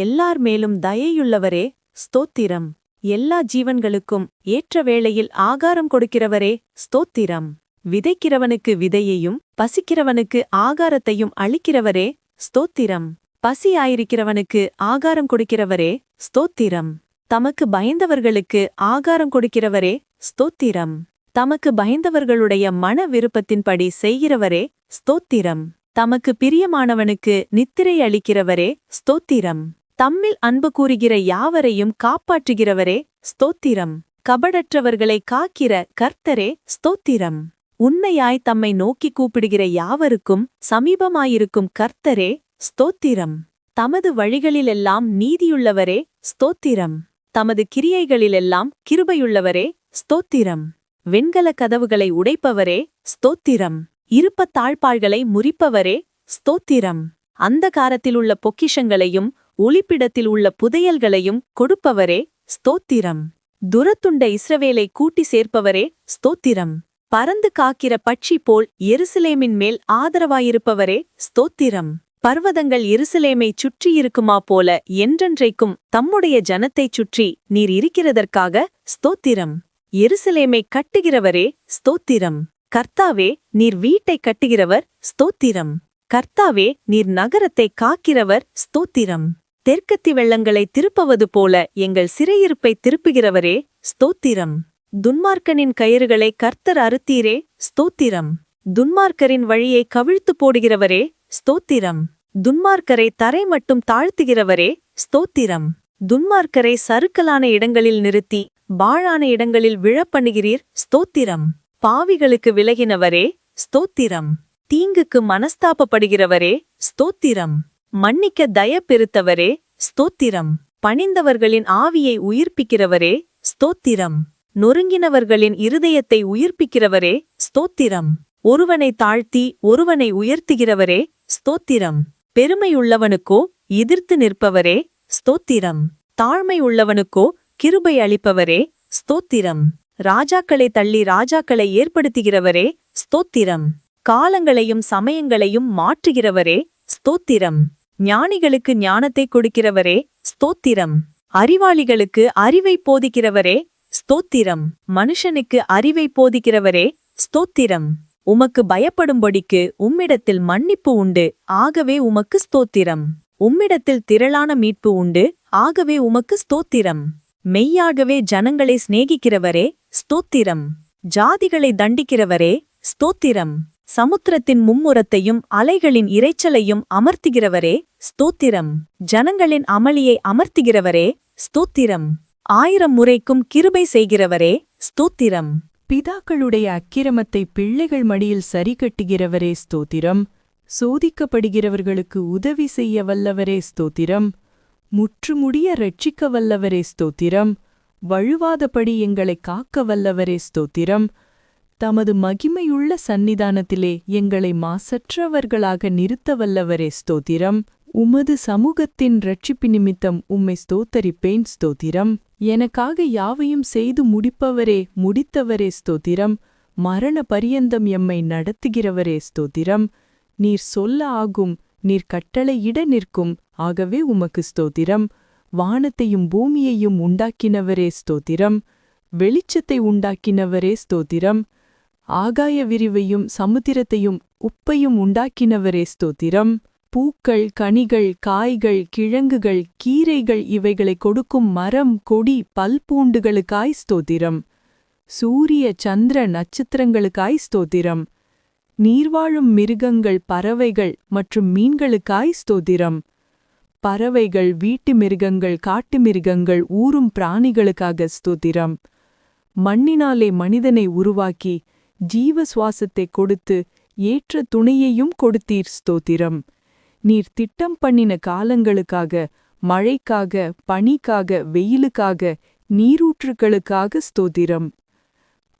எல்லார் மேலும் தயையுள்ளவரே ஸ்தோத்திரம். எல்லா ஜீவன்களுக்கும் ஏற்ற வேளையில் ஆகாரம் கொடுக்கிறவரே ஸ்தோத்திரம். விதைக்கிறவனுக்கு விதையையும் பசிக்கிறவனுக்கு ஆகாரத்தையும் அளிக்கிறவரே ஸ்தோத்திரம். பசியாயிருக்கிறவனுக்கு ஆகாரம் கொடுக்கிறவரே ஸ்தோத்திரம். தமக்கு பயந்தவர்களுக்கு ஆகாரம் கொடுக்கிறவரே ஸ்தோத்திரம். தமக்கு பயந்தவர்களுடைய மன விருப்பத்தின்படி செய்கிறவரே ஸ்தோத்திரம். தமக்கு பிரியமானவனுக்கு நித்திரை அளிக்கிறவரே ஸ்தோத்திரம். தம்மில் அன்பு கூறுகிற யாவரையும் காப்பாற்றுகிறவரே ஸ்தோத்திரம். கபடற்றவர்களை காக்கிற கர்த்தரே ஸ்தோத்திரம். உண்மையாய் தம்மை நோக்கி கூப்பிடுகிற யாவருக்கும் சமீபமாயிருக்கும் கர்த்தரே ஸ்தோத்திரம். தமது வழிகளிலெல்லாம் நீதியுள்ளவரே ஸ்தோத்திரம். தமது கிரியைகளிலெல்லாம் கிருபையுள்ளவரே ஸ்தோத்திரம். வெண்கல கதவுகளை உடைப்பவரே ஸ்தோத்திரம். இருப்ப தாழ்பாள்களை முறிப்பவரே ஸ்தோத்திரம். அந்தகாரத்திலுள்ள பொக்கிஷங்களையும் ஒளிப்பிடத்தில் உள்ள புதையல்களையும் கொடுப்பவரே ஸ்தோத்திரம். துரத்துண்ட இஸ்ரவேலை கூட்டி சேர்ப்பவரே ஸ்தோத்திரம். பறந்து காக்கிற பட்சி போல் எருசலேமின் மேல் ஆதரவாயிருப்பவரே ஸ்தோத்திரம். பர்வதங்கள் எருசலேமை சுற்றியிருக்குமா போல என்றென்றைக்கும் தம்முடைய ஜனத்தைச் சுற்றி நீர் இருக்கிறதற்காக ஸ்தோத்திரம். எருசலேமை கட்டுகிறவரே ஸ்தோத்திரம். கர்த்தாவே, நீர் வீட்டை கட்டுகிறவர் ஸ்தோத்திரம். கர்த்தாவே, நீர் நகரத்தை காக்கிறவர் ஸ்தோத்திரம். தெற்கத்தி வெள்ளங்களை திருப்பவது போல எங்கள் சிறையிருப்பை திருப்புகிறவரே ஸ்தோத்திரம். துன்மார்க்கனின் கயிறுகளை கர்த்தர் அறுத்தீரே ஸ்தோத்திரம். துன்மார்க்கரின் வழியை கவிழ்த்து போடுகிறவரே ஸ்தோத்திரம். துன்மார்க்கரை தரை மட்டும் தாழ்த்துகிறவரே ஸ்தோத்திரம். துன்மார்க்கரை சறுக்கலான இடங்களில் நிறுத்தி பாழான இடங்களில் விழப்பண்ணுகிறீர் ஸ்தோத்திரம். பாவிகளுக்கு விலகினவரே ஸ்தோத்திரம். தீங்குக்கு மனஸ்தாபப்படுகிறவரே ஸ்தோத்திரம். மன்னிக்க தயப்பெருத்தவரே ஸ்தோத்திரம். பணிந்தவர்களின் ஆவியை உயிர்ப்பிக்கிறவரே ஸ்தோத்திரம். நொறுங்கினவர்களின் இருதயத்தை உயிர்ப்பிக்கிறவரே ஸ்தோத்திரம். ஒருவனை தாழ்த்தி ஒருவனை உயர்த்துகிறவரே ஸ்தோத்திரம். பெருமையுள்ளவனுக்கோ எதிர்த்து நிற்பவரே ஸ்தோத்திரம். தாழ்மை உள்ளவனுக்கோ கிருபை அளிப்பவரே ஸ்தோத்திரம். ராஜாக்களை தள்ளி ராஜாக்களை ஏற்படுத்துகிறவரே ஸ்தோத்திரம். காலங்களையும் சமயங்களையும் மாற்றுகிறவரே ஸ்தோத்திரம். ஞானிகளுக்கு ஞானத்தை கொடுக்கிறவரே ஸ்தோத்திரம். அறிவாளிகளுக்கு அறிவை போதிக்கிறவரே ஸ்தோத்திரம். மனுஷனுக்கு அறிவை போதிக்கிறவரே ஸ்தோத்திரம். உமக்கு பயப்படும்படிக்கு உம்மிடத்தில் மன்னிப்பு உண்டு, ஆகவே உமக்கு ஸ்தோத்திரம். உம்மிடத்தில் திரளான மீட்பு உண்டு, ஆகவே உமக்கு ஸ்தோத்திரம். மெய்யாகவே ஜனங்களை சிநேகிக்கிறவரே ஸ்தோத்திரம். ஜாதிகளை தண்டிக்கிறவரே ஸ்தோத்திரம். சமுத்திரத்தின் மும்முரத்தையும் அலைகளின் இரைச்சலையும் அமர்த்துகிறவரே ஸ்தோத்திரம். ஜனங்களின் அமளியை அமர்த்துகிறவரே ஸ்தோத்திரம். 1000 முறைக்கும் கிருபை செய்கிறவரே ஸ்தோத்திரம். பிதாக்களுடைய அக்கிரமத்தை பிள்ளைகள் மடியில் சரிகட்டுகிறவரே ஸ்தோத்திரம். சோதிக்கப்படுகிறவர்களுக்கு உதவி செய்ய வல்லவரே ஸ்தோத்திரம். முற்றுமுடிய ரட்சிக்க வல்லவரே ஸ்தோத்திரம். வழுவாதபடி எங்களை காக்க வல்லவரே ஸ்தோத்திரம். தமது மகிமையுள்ள சந்நிதானத்திலே எங்களை மாசற்றவர்களாக நிறுத்த வல்லவரே ஸ்தோத்திரம். உமது சமூகத்தின் ரட்சிப்பு நிமித்தம் உம்மை ஸ்தோத்தரிப்பேன் ஸ்தோத்திரம். எனக்காக யாவையும் செய்து முடித்தவரே ஸ்தோத்திரம். மரண பரியந்தம் எம்மை நடத்துகிறவரே ஸ்தோத்திரம். நீர் சொல்ல ஆகும், நீர் கட்டளையிட நிற்கும், ஆகவே உமக்கு ஸ்தோத்திரம். வானத்தையும் பூமியையும் உண்டாக்கினவரே ஸ்தோத்திரம். வெளிச்சத்தை உண்டாக்கினவரே ஸ்தோத்திரம். ஆகாய விரிவையும் சமுத்திரத்தையும் உப்பையும் உண்டாக்கினவரே ஸ்தோத்திரம். பூக்கள், கனிகள், காய்கள், கிழங்குகள், கீரைகள் இவைகளை கொடுக்கும் மரம், கொடி, பல்பூண்டுகளுக்காய் ஸ்தோத்திரம். சூரிய சந்திர நட்சத்திரங்களுக்காய் ஸ்தோத்திரம். நீர்வாழும் மிருகங்கள், பறவைகள் மற்றும் மீன்களுக்காய் ஸ்தோத்திரம். பறவைகள், வீட்டு மிருகங்கள், காட்டு மிருகங்கள், ஊரும் பிராணிகளுக்காக ஸ்தோத்திரம். மண்ணினாலே மனிதனை உருவாக்கி ஜீவ சுவாசத்தை கொடுத்து ஏற்ற துணையையும் கொடுத்தீர் ஸ்தோத்திரம். நீர் திட்டம் பண்ணின காலங்களுக்காக, மழைக்காக, பனிக்காக, வெயிலுக்காக, நீரூற்றுகளுக்காக ஸ்தோத்திரம்.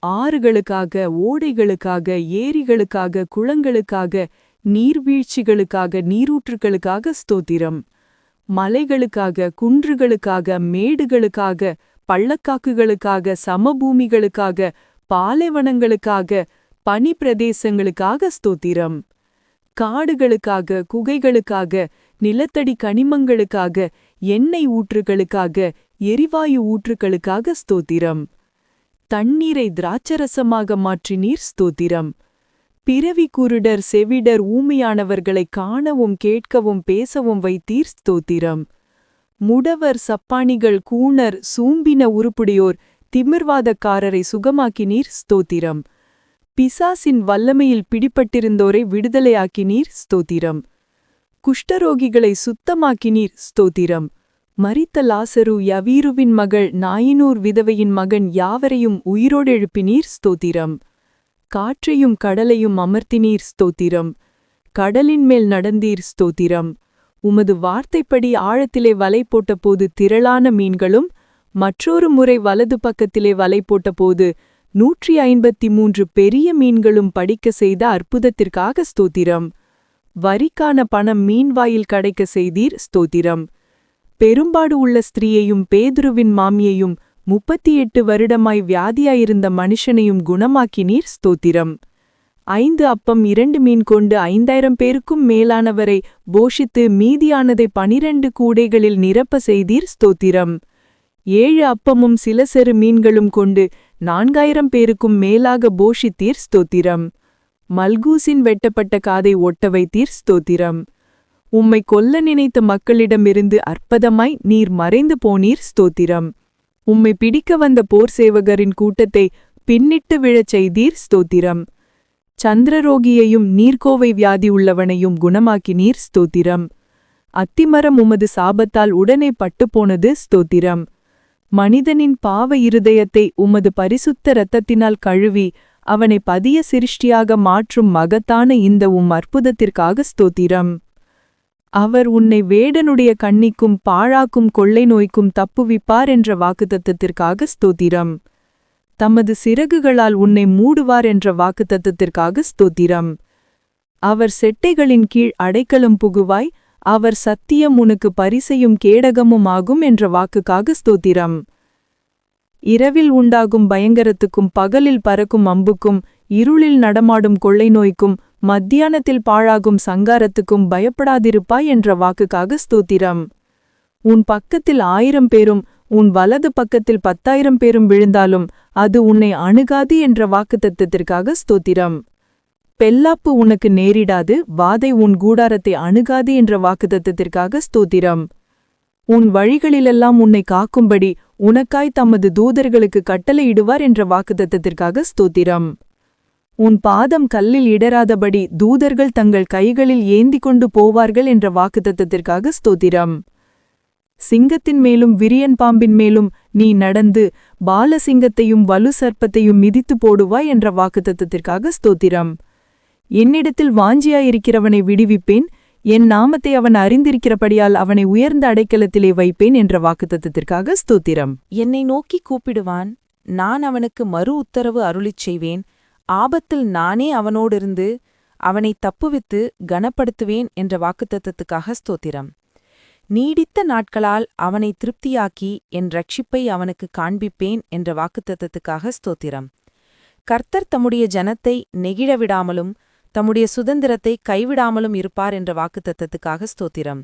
ஆறுகளுக்காக, ஓடைகளுக்காக, ஏரிகளுக்காக, குளங்களுக்காக, நீர்வீழ்ச்சிகளுக்காக, நீரூற்றுகளுக்காக ஸ்தோத்திரம். மலைகளுக்காக, குன்றுகளுக்காக, மேடுகளுக்காக, பள்ளக்காக்குகளுக்காக, சமபூமிகளுக்காக, பாலைவனங்களுக்காக, பனி பிரதேசங்களுக்காக ஸ்தோத்திரம். காடுகளுக்காக, குகைகளுக்காக, நிலத்தடி கனிமங்களுக்காக, எண்ணெய் ஊற்றுகளுக்காக, எரிவாயு ஊற்றுகளுக்காக ஸ்தோத்திரம். தண்ணீரை திராட்சரசமாக மாற்றினீர் ஸ்தோத்திரம். பிறவி குருடர், செவிடர், ஊமையானவர்களை காணவும் கேட்கவும் பேசவும் வைத்தீர் ஸ்தோத்திரம். முடவர், சப்பானிகள், கூணர், சூம்பின உருப்புடையோர், திமிர்வாதக்காரரை சுகமாக்கினீர் ஸ்தோத்திரம். பிசாசின் வல்லமையில் பிடிபட்டிருந்தோரை விடுதலையாக்கினீர் ஸ்தோத்திரம். குஷ்டரோகிகளை சுத்தமாக்கினீர் ஸ்தோத்திரம். மரித்த லாசரு, யவீருவின் மகள், நாயினூர் விதவையின் மகன் யாவரையும் உயிரோடு எழுப்பினீர் ஸ்தோத்திரம். காற்றையும் கடலையும் அமர்த்தினீர் ஸ்தோத்திரம். கடலின் மேல் நடந்தீர் ஸ்தோத்திரம். உமது வார்த்தைப்படி ஆழத்திலே வலை போட்டபோது திரளான மீன்களும், மற்றொரு முறை வலது பக்கத்திலே வலை போட்டபோது 153 பெரிய மீன்களும் படிக்க செய்த அற்புதத்திற்காக ஸ்தோத்திரம். வரிக்கான பணம் மீன்வாயில் கிடைக்க செய்தீர் ஸ்தோத்திரம். பெரும்பாடு உள்ள ஸ்திரீயையும் பேதுருவின் மாமியையும் 38 வருடமாய் வியாதியாயிருந்த மனுஷனையும் குணமாக்கினீர் ஸ்தோத்திரம். 5 அப்பம் 2 மீன் கொண்டு 5000 பேருக்கும் மேலானவரை போஷித்து மீதியானதை 12 கூடைகளில் நிரப்ப செய்தீர் ஸ்தோத்திரம். 7 அப்பமும் சில சிறு மீன்களும் கொண்டு 4000 பேருக்கும் மேலாக போஷித்தீர் ஸ்தோத்திரம். மல்கூசின் வெட்டப்பட்ட காதை ஒட்ட வைத்தீர் ஸ்தோத்திரம். உம்மை கொல்ல நினைத்த மக்களிடமிருந்து அற்புதமாய் நீர் மறைந்து போனீர் ஸ்தோத்திரம். உம்மை பிடிக்க வந்த போர் சேவகரின் கூட்டத்தை பின்னிட்டு விழச் செய்தீர் ஸ்தோத்திரம். சந்திரரோகியையும் நீர்க்கோவை வியாதி உள்ளவனையும் குணமாக்கினீர் ஸ்தோத்திரம். அத்திமரம் உமது சாபத்தால் உடனே பட்டுப்போனது ஸ்தோத்திரம். மனிதனின் பாவ இருதயத்தை உமது பரிசுத்த இரத்தத்தினால் கழுவி அவனை பதிய சிருஷ்டியாக மாற்றும் மகத்தான இந்த அற்புதத்திற்காக ஸ்தோத்திரம். அவர் உன்னை வேடனுடைய கண்ணிக்கும் பாழாக்கும் கொள்ளை நோய்க்கும் தப்புவிப்பார் என்ற வாக்குத்தத்தத்திற்காக ஸ்தோத்திரம். தமது சிறகுகளால் உன்னை மூடுவார் என்ற வாக்குத்தத்தத்திற்காக ஸ்தோத்திரம். அவர் செட்டைகளின் கீழ் அடைக்கலம் புகுவாய், அவர் சத்தியம் உனக்கு பரிசையும் கேடகமும் ஆகும் என்ற வாக்குக்காக ஸ்தோத்திரம். இரவில் உண்டாகும் பயங்கரத்துக்கும் பகலில் பறக்கும் அம்புக்கும் இருளில் நடமாடும் கொள்ளை நோய்க்கும் மத்தியானத்தில் பாழாகும் சங்காரத்துக்கும் பயப்படாதிருப்பாய் என்ற வாக்குக்காக ஸ்தோத்திரம். உன் பக்கத்தில் 1000 பேரும் உன் வலது பக்கத்தில் 10,000 பேரும் விழுந்தாலும் அது உன்னை அணுகாது என்ற வாக்குத்தத்தத்திற்காக ஸ்தோத்திரம். பெல்லாப்பு உனக்கு நேரிடாது, வாதை உன் கூடாரத்தை அணுகாது என்ற வாக்குத்தத்தத்திற்காக ஸ்தோத்திரம். உன் வழிகளிலெல்லாம் உன்னை காக்கும்படி உனக்காய் தமது தூதர்களுக்கு கட்டளையிடுவார் என்ற வாக்குத்தத்தத்திற்காக ஸ்தோத்திரம். உன் பாதம் கல்லில் இடராதபடி தூதர்கள் தங்கள் கைகளில் ஏந்திக் கொண்டு போவார்கள் என்ற வாக்குத்தத்தத்திற்காக ஸ்தோத்திரம். சிங்கத்தின் மேலும் விரியன் பாம்பின் மேலும் நீ நடந்து பாலசிங்கத்தையும் வலு சர்ப்பத்தையும் மிதித்து போடுவாய் என்ற வாக்குத்தத்தத்திற்காக ஸ்தோத்திரம். என்னிடத்தில் வாஞ்சியாயிருக்கிறவனை விடுவிப்பேன், என் நாமத்தை அவன் அறிந்திருக்கிறபடியால் அவனை உயர்ந்த அடைக்கலத்திலே வைப்பேன் என்ற வாக்குத்தத்தத்திற்காக ஸ்தோத்திரம். என்னை நோக்கி கூப்பிடுவான், நான் அவனுக்கு மறு உத்தரவு அருளிச் செய்வேன். ஆபத்தில் நானே அவனோடிருந்து அவனை தப்புவித்து கனப்படுத்துவேன் என்ற வாக்குத்தத்தத்துக்காக ஸ்தோத்திரம். நீடித்த நாட்களால் அவனை திருப்தியாக்கி என் ரட்சிப்பை அவனுக்கு காண்பிப்பேன் என்ற வாக்குத்தத்தத்துக்காக ஸ்தோத்திரம். கர்த்தர் தம்முடைய ஜனத்தை நெகிழவிடாமலும் தம்முடைய சுதந்திரத்தை கைவிடாமலும் இருப்பார் என்ற வாக்குத்தத்தத்துக்காக ஸ்தோத்திரம்.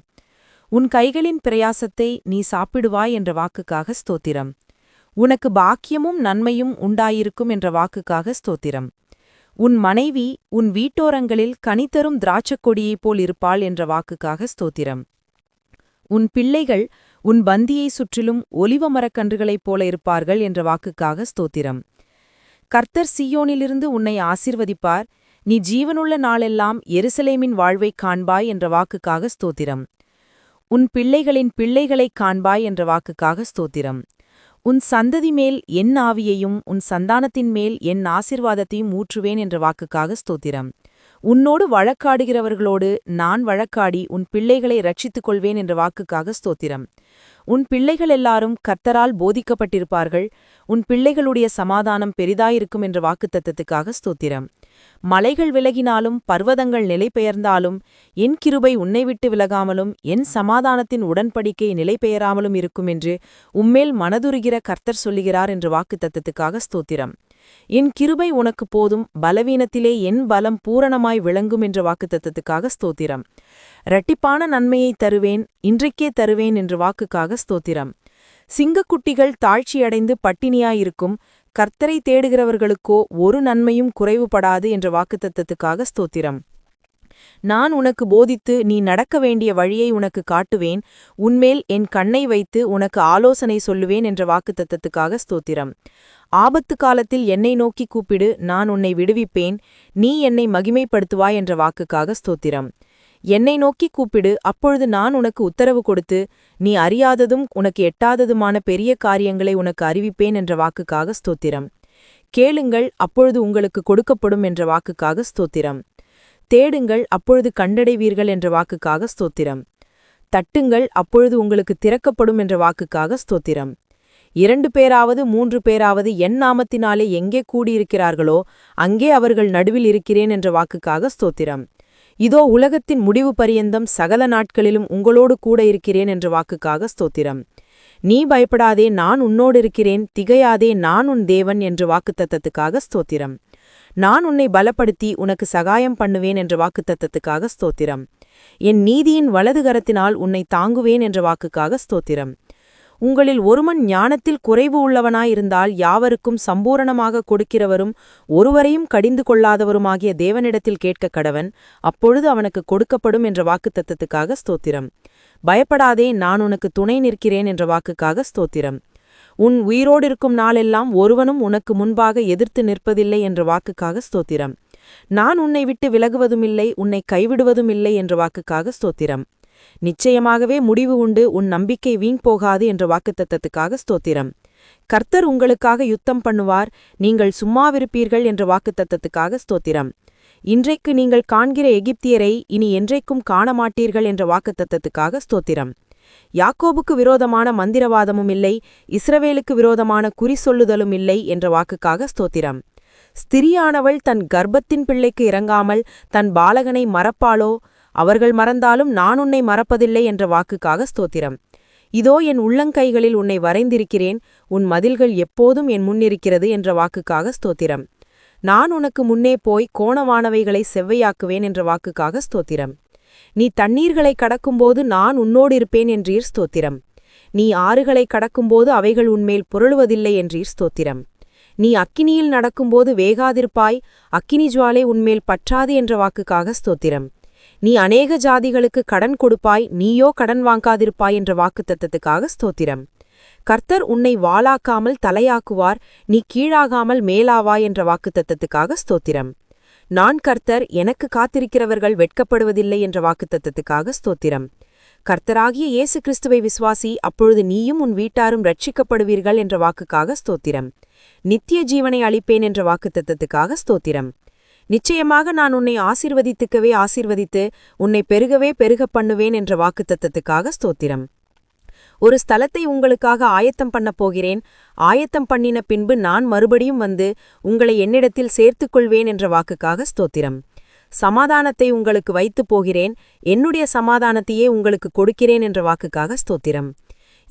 உன் கைகளின் பிரயாசத்தை நீ சாப்பிடுவாய் என்ற வாக்குக்காக ஸ்தோத்திரம். உனக்கு பாக்கியமும் நன்மையும் உண்டாயிருக்கும் என்ற வாக்குக்காக ஸ்தோத்திரம். உன் மனைவி உன் வீட்டோரங்களில் கனிதரும் திராட்சக்கொடியைப் போல் இருப்பாள் என்ற வாக்குக்காக ஸ்தோத்திரம். உன் பிள்ளைகள் உன் பந்தியை சுற்றிலும் ஒலிவ மரக்கன்றுகளைப் போல இருப்பார்கள் என்ற வாக்குக்காக ஸ்தோத்திரம். கர்த்தர் சீயோனிலிருந்து உன்னை ஆசீர்வதிப்பார், நீ ஜீவனுள்ள நாளெல்லாம் எருசலேமின் வாழ்வைக் காண்பாய் என்ற வாக்குக்காக ஸ்தோத்திரம். உன் பிள்ளைகளின் பிள்ளைகளைக் காண்பாய் என்ற வாக்குக்காக ஸ்தோத்திரம். உன் சந்ததி மேல் என் ஆவியையும் உன் சந்தானத்தின் மேல் என் ஆசீர்வாதத்தையும் ஊற்றுவேன் என்ற வாக்குக்காக ஸ்தோத்திரம். உன்னோடு வழக்காடுகிறவர்களோடு நான் வழக்காடி உன் பிள்ளைகளை ரட்சித்துக் கொள்வேன் என்ற வாக்குக்காக ஸ்தோத்திரம். உன் பிள்ளைகள் எல்லாரும் கர்த்தரால் போதிக்கப்பட்டிருப்பார்கள், உன் பிள்ளைகளுடைய சமாதானம் பெரிதாயிருக்கும் என்ற வாக்குத்தத்தத்துக்காக ஸ்தோத்திரம். மலைகள் விலகினாலும் பர்வதங்கள் நிலை பெயர்ந்தாலும் என் கிருபை உன்னை விட்டு விலகாமலும் என் சமாதானத்தின் உடன்படிக்கை நிலை பெயராமலும் இருக்கும் என்று உம்மேல் மனதுருகிற கர்த்தர் சொல்லுகிறார் என்ற வாக்குத்தத்தத்துக்காக ஸ்தோத்திரம். என் கிருபை உனக்கு போதும், பலவீனத்திலே என் பலம் பூரணமாய் விளங்கும் என்ற வாக்குத்தத்தத்துக்காக ஸ்தோத்திரம். இரட்டிப்பான நன்மையை தருவேன், இன்றைக்கே தருவேன் என்ற வாக்குக்காக ஸ்தோத்திரம். சிங்கக்குட்டிகள் தாழ்ச்சியடைந்து பட்டினியாயிருக்கும், கர்த்தரை தேடுகிறவர்களுக்கோ ஒரு நன்மையும் குறைவுபடாது என்ற வாக்குத்தத்தத்துக்காக ஸ்தோத்திரம். நான் உனக்கு போதித்து நீ நடக்க வேண்டிய வழியை உனக்கு காட்டுவேன், உன்மேல் என் கண்ணை வைத்து உனக்கு ஆலோசனை சொல்லுவேன் என்ற வாக்குத்தத்தத்துக்காக ஸ்தோத்திரம். ஆபத்து காலத்தில் என்னை நோக்கி கூப்பிடு, நான் உன்னை விடுவிப்பேன், நீ என்னை மகிமைப்படுத்துவாய் என்ற வாக்குக்காக ஸ்தோத்திரம். என்னை நோக்கி கூப்பிடு, அப்பொழுது நான் உனக்கு உத்தரவு கொடுத்து நீ அறியாததும் உனக்கு எட்டாததுமான பெரிய காரியங்களை உனக்கு அறிவிப்பேன் என்ற வாக்குக்காக ஸ்தோத்திரம். கேளுங்கள், அப்பொழுது உங்களுக்கு கொடுக்கப்படும் என்ற வாக்குக்காக ஸ்தோத்திரம். தேடுங்கள், அப்பொழுது கண்டடைவீர்கள் என்ற வாக்குக்காக ஸ்தோத்திரம். தட்டுங்கள், அப்பொழுது உங்களுக்கு திறக்கப்படும் என்ற வாக்குக்காக ஸ்தோத்திரம். 2 பேராவது 3 பேராவது என் நாமத்தினாலே எங்கே கூடியிருக்கிறார்களோ அங்கே அவர்கள் நடுவில் இருக்கிறேன் என்ற வாக்குக்காக ஸ்தோத்திரம். இதோ உலகத்தின் முடிவு பரியந்தம் சகல நாட்களிலும் உங்களோடு கூட இருக்கிறேன் என்ற வாக்குக்காக ஸ்தோத்திரம். நீ பயப்படாதே, நான் உன்னோடு இருக்கிறேன், திகையாதே, நான் உன் தேவன் என்ற வாக்குத்தத்தத்துக்காக ஸ்தோத்திரம். நான் உன்னை பலப்படுத்தி உனக்கு சகாயம் பண்ணுவேன் என்ற வாக்குத்தத்தத்துக்காக ஸ்தோத்திரம். என் நீதியின் வலதுகரத்தினால் உன்னை தாங்குவேன் என்ற வாக்குக்காக ஸ்தோத்திரம். உங்களில் ஒருவன் ஞானத்தில் குறைவு உள்ளவனாயிருந்தால் யாவருக்கும் சம்பூரணமாக கொடுக்கிறவரும் ஒருவரையும் கடிந்து கொள்ளாதவருமாகிய தேவனிடத்தில் கேட்க கடவன், அப்பொழுது அவனுக்கு கொடுக்கப்படும் என்ற வாக்குத்தத்தத்துக்காக ஸ்தோத்திரம். பயப்படாதே, நான் உனக்கு துணை நிற்கிறேன் என்ற வாக்குக்காக ஸ்தோத்திரம். உன் உயிரோடிருக்கும் நாளெல்லாம் ஒருவனும் உனக்கு முன்பாக எதிர்த்து நிற்பதில்லை என்ற வாக்குக்காக ஸ்தோத்திரம். நான் உன்னை விட்டு விலகுவதுமில்லை, உன்னை கைவிடுவதுமில்லை என்ற வாக்குக்காக ஸ்தோத்திரம். நிச்சயமாகவே முடிவு உண்டு, உன் நம்பிக்கை வீண் போகாது என்ற வாக்குத்தத்தத்துக்காக ஸ்தோத்திரம். கர்த்தர் உங்களுக்காக யுத்தம் பண்ணுவார், நீங்கள் சும்மாவிருப்பீர்கள் என்ற வாக்குத்தத்தத்துக்காக ஸ்தோத்திரம். இன்றைக்கு நீங்கள் காண்கிற எகிப்தியரை இனி என்றைக்கும் காணமாட்டீர்கள் என்ற வாக்குத்தத்தத்துக்காக ஸ்தோத்திரம். யாக்கோபுக்கு விரோதமான மந்திரவாதமும் இல்லை, இஸ்ரவேலுக்கு விரோதமான குறி சொல்லுதலும் இல்லை என்ற வாக்குக்காக ஸ்தோத்திரம். ஸ்திரியானவள் தன் கர்ப்பத்தின் பிள்ளைக்கு இறங்காமல் தன் பாலகனை மறப்பாளோ? அவர்கள் மறந்தாலும் நான் உன்னை மறப்பதில்லை என்ற வாக்குக்காக ஸ்தோத்திரம். இதோ என் உள்ளங்கைகளில் உன்னை வரைந்திருக்கிறேன், உன் மதில்கள் எப்போதும் என் முன்னிருக்கிறது என்ற வாக்குக்காக ஸ்தோத்திரம். நான் உனக்கு முன்னே போய் கோணவானவைகளை செவ்வையாக்குவேன் என்ற வாக்குக்காக ஸ்தோத்திரம். நீ தண்ணீர்களை கடக்கும்போது நான் உன்னோடு இருப்பேன் என்றீர் ஸ்தோத்திரம். நீ ஆறுகளை கடக்கும்போது அவைகள் உன்மேல் புரளுவதில்லை என்றீர் ஸ்தோத்திரம். நீ அக்கினியில் நடக்கும்போது வேகாதிருப்பாய், அக்கினி ஜுவாலை உன்மேல் பற்றாது என்ற வாக்குக்காக ஸ்தோத்திரம். நீ அநேக ஜாதிகளுக்கு கடன் கொடுப்பாய், நீயோ கடன் வாங்காதிருப்பாய் என்ற வாக்குத்தத்தத்துக்காக ஸ்தோத்திரம். கர்த்தர் உன்னை வாளாக்காமல் தலையாக்குவார், நீ கீழாகாமல் மேலாவாய் என்ற வாக்குத்தத்தத்துக்காக ஸ்தோத்திரம். நான் கர்த்தர், எனக்கு காத்திருக்கிறவர்கள் வெட்கப்படுவதில்லை என்ற வாக்குத்தத்தத்துக்காக ஸ்தோத்திரம். கர்த்தராகிய இயேசு கிறிஸ்துவை விசுவாசி, அப்பொழுது நீயும் உன் வீட்டாரும் ரட்சிக்கப்படுவீர்கள் என்ற வாக்குக்காக ஸ்தோத்திரம். நித்திய ஜீவனை அளிப்பேன் என்ற வாக்குத்தத்தத்துக்காக ஸ்தோத்திரம். நிச்சயமாக நான் உன்னை ஆசீர்வதித்துக்கவே ஆசீர்வதித்து உன்னை பெருகவே பெருகப் பண்ணுவேன் என்ற வாக்குத்தத்தத்துக்காக ஸ்தோத்திரம். ஒரு ஸ்தலத்தை உங்களுக்காக ஆயத்தம் பண்ணப் போகிறேன், ஆயத்தம் பண்ணின பின்பு நான் மறுபடியும் வந்து உங்களை என்னிடத்தில் சேர்த்துக்கொள்வேன் என்ற வாக்குக்காக ஸ்தோத்திரம். சமாதானத்தை உங்களுக்கு வைத்துப் போகிறேன், என்னுடைய சமாதானத்தையே உங்களுக்கு கொடுக்கிறேன் என்ற வாக்குக்காக ஸ்தோத்திரம்.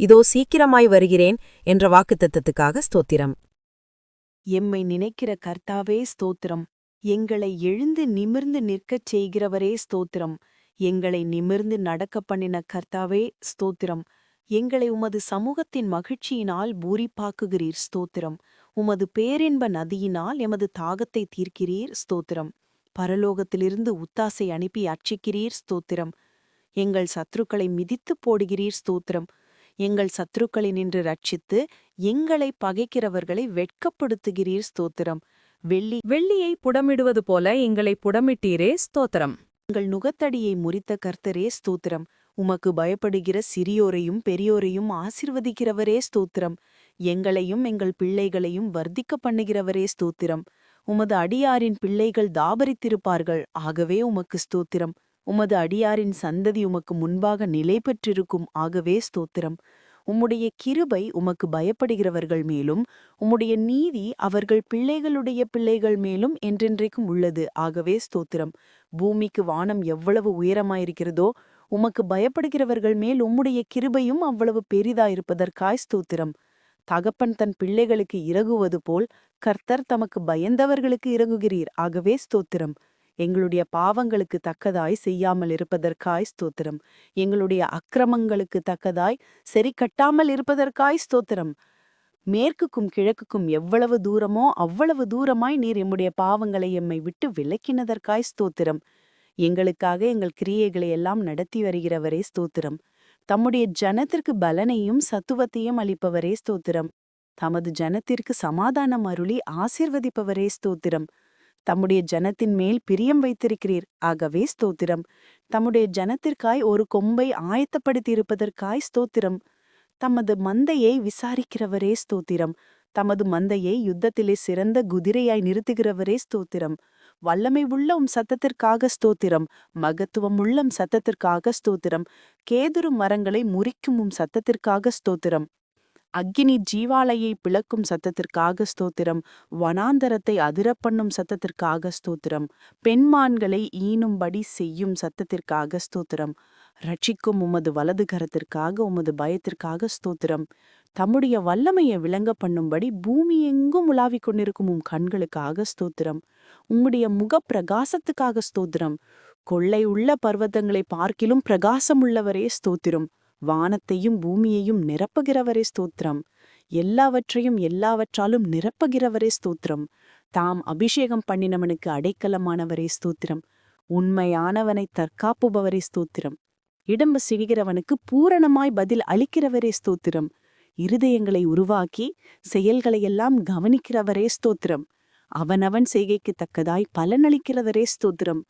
இதோ சீக்கிரமாய் வருகிறேன் என்ற வாக்குத்தத்தத்துக்காக ஸ்தோத்திரம். எம்மை நினைக்கிற கர்த்தாவே ஸ்தோத்திரம். எங்களை எழுந்து நிமிர்ந்து நிற்கச் செய்கிறவரே ஸ்தோத்திரம். எங்களை நிமிர்ந்து நடக்க பண்ணின கர்த்தாவே ஸ்தோத்திரம். எங்களை உமது சமூகத்தின் மகிழ்ச்சியினால் பூரிப்பாக்குகிறீர் ஸ்தோத்திரம். உமது பேரின்ப நதியினால் எமது தாகத்தை தீர்க்கிறீர் ஸ்தோத்திரம். பரலோகத்திலிருந்து உத்தாசை அனுப்பி அர்ச்சிக்கிறீர் ஸ்தோத்திரம். எங்கள் சத்துருக்களை மிதித்துப் போடுகிறீர் ஸ்தோத்திரம். எங்கள் சத்துருக்களை நின்று ரட்சித்து எங்களை பகைக்கிறவர்களை வெட்கப்படுத்துகிறீர் ஸ்தோத்திரம். வெள்ளியை புடமிடுவது போல எங்களை புடமிட்டீரே ஸ்தோத்திரம். எங்கள் நுகத்தடியை முறித்த கர்த்தரே ஸ்தோத்திரம். உமக்கு பயப்படுகிற சிறியோரையும் பெரியோரையும் ஆசிர்வதிக்கிறவரே ஸ்தோத்திரம். எங்களையும் எங்கள் பிள்ளைகளையும் வர்த்திக்க பண்ணுகிறவரே ஸ்தோத்திரம். உமது அடியாரின் பிள்ளைகள் தாபரித்திருப்பார்கள், ஆகவே உமக்கு ஸ்தோத்திரம். உமது அடியாரின் சந்ததி உமக்கு முன்பாக நிலை பெற்றிருக்கும், ஆகவே ஸ்தோத்திரம். உம்முடைய கிருபை உமக்கு பயப்படுகிறவர்கள் மேலும் உம்முடைய நீதி அவர்கள் பிள்ளைகளுடைய பிள்ளைகள் மேலும் என்றென்றைக்கும் உள்ளது, ஆகவே ஸ்தோத்திரம். பூமிக்கு வானம் எவ்வளவு உயரமாயிருக்கிறதோ உமக்கு பயப்படுகிறவர்கள் மேல் உம்முடைய கிருபையும் அவ்வளவு பெரிதாயிருப்பதற்காய் ஸ்தோத்திரம். தகப்பன் தன் பிள்ளைகளுக்கு இறகுவது போல் கர்த்தர் தமக்கு பயந்தவர்களுக்கு இறங்குகிறீர், ஆகவே ஸ்தோத்திரம். எங்களுடைய பாவங்களுக்கு தக்கதாய் செய்யாமல் இருப்பதற்காய் ஸ்தோத்திரம். எங்களுடைய அக்கிரமங்களுக்கு தக்கதாய் சரி கட்டாமல் இருப்பதற்காய் ஸ்தோத்திரம். மேற்குக்கும் கிழக்குக்கும் எவ்வளவு தூரமோ அவ்வளவு தூரமாய் நீர் எம்முடைய பாவங்களை எம்மை விட்டு விலக்கினதற்காய் ஸ்தோத்திரம். எங்களுக்காக எங்கள் கிரியைகளை எல்லாம் நடத்தி வருகிறவரே ஸ்தோத்திரம். தம்முடைய ஜனத்திற்கு பலனையும் சத்துவத்தையும் அளிப்பவரே ஸ்தோத்திரம். தமது ஜனத்திற்கு சமாதானம் அருளி ஆசீர்வதிப்பவரே ஸ்தோத்திரம். தம்முடைய ஜனத்தின் மேல் பிரியம் வைத்திருக்கிறீர், ஆகவே ஸ்தோத்திரம். தம்முடைய ஜனத்திற்காய் ஒரு கொம்பை ஆயத்தப்படுத்தியிருப்பதற்காய் ஸ்தோத்திரம். தமது மந்தையை விசாரிக்கிறவரே ஸ்தோத்திரம். தமது மந்தையை யுத்தத்திலே சிறந்த குதிரையாய் நிறுத்துகிறவரே ஸ்தோத்திரம். வல்லமை உள்ள சத்தத்திற்காக ஸ்தோத்திரம். மகத்துவம் உள்ள சத்தத்திற்காக ஸ்தோத்திரம். கேதுரு மரங்களை முறிக்கும் சத்தத்திற்காக ஸ்தோத்திரம். அக்கினி ஜீவாலையை பிளக்கும் சத்தத்திற்காக ஸ்தோத்திரம். வனாந்தரத்தை அதிரப்பண்ணும் சத்தத்திற்காக ஸ்தோத்திரம். பெண்மான்களை ஈனும்படி செய்யும் சத்தத்திற்காக ஸ்தோத்திரம். ரட்சிக்கும் உமது வலது கரத்திற்காக உமது பயத்திற்காக ஸ்தோத்திரம். தம்முடைய வல்லமையை விளங்க பண்ணும்படி பூமி எங்கும் உலாவிக் கொண்டிருக்கும் கண்களுக்காக ஸ்தோத்திரம். உம்முடைய முக பிரகாசத்துக்காக ஸ்தோத்திரம். கொள்ளை உள்ள பர்வதங்களை பார்க்கிலும் பிரகாசமுள்ளவரே ஸ்தோத்திரம். வானத்தையும் பூமியையும் நிரப்புகிறவரே ஸ்தோத்திரம். எல்லாவற்றையும் எல்லாவற்றாலும் நிரப்புகிறவரே ஸ்தோத்திரம். தாம் அபிஷேகம் பண்ணினவனுக்கு அடைக்கலமானவரே ஸ்தோத்திரம். உண்மையானவனை தற்காப்புபவரே ஸ்தோத்திரம். இடம்பு செய்கிறவனுக்கு பூரணமாய் பதில் அளிக்கிறவரே ஸ்தோத்திரம். இருதயங்களை உருவாக்கி செயல்களையெல்லாம் கவனிக்கிறவரே ஸ்தோத்திரம். அவனவன் செய்கைக்கு தக்கதாய் பலனளிக்கிறவரே ஸ்தோத்திரம்.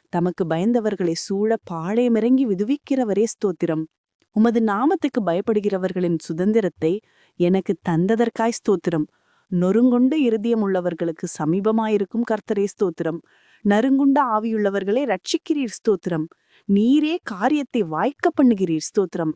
தமக்கு பயந்தவர்களை சூழ பாளையமிறங்கி விடுவிக்கிறவரே ஸ்தோத்திரம். உமது நாமத்துக்கு பயப்படுகிறவர்களின் சுதந்திரத்தை எனக்கு தந்ததற்காய் ஸ்தோத்திரம். நொறுங்குண்ட இருதயம் உள்ளவர்களுக்கு சமீபமாயிருக்கும் கர்த்தரே ஸ்தோத்திரம். நறுங்குண்ட ஆவியுள்ளவர்களை ரட்சிக்கிறீர் ஸ்தோத்திரம். நீரே காரியத்தை வாய்க்க பண்ணுகிறீர் ஸ்தோத்திரம்.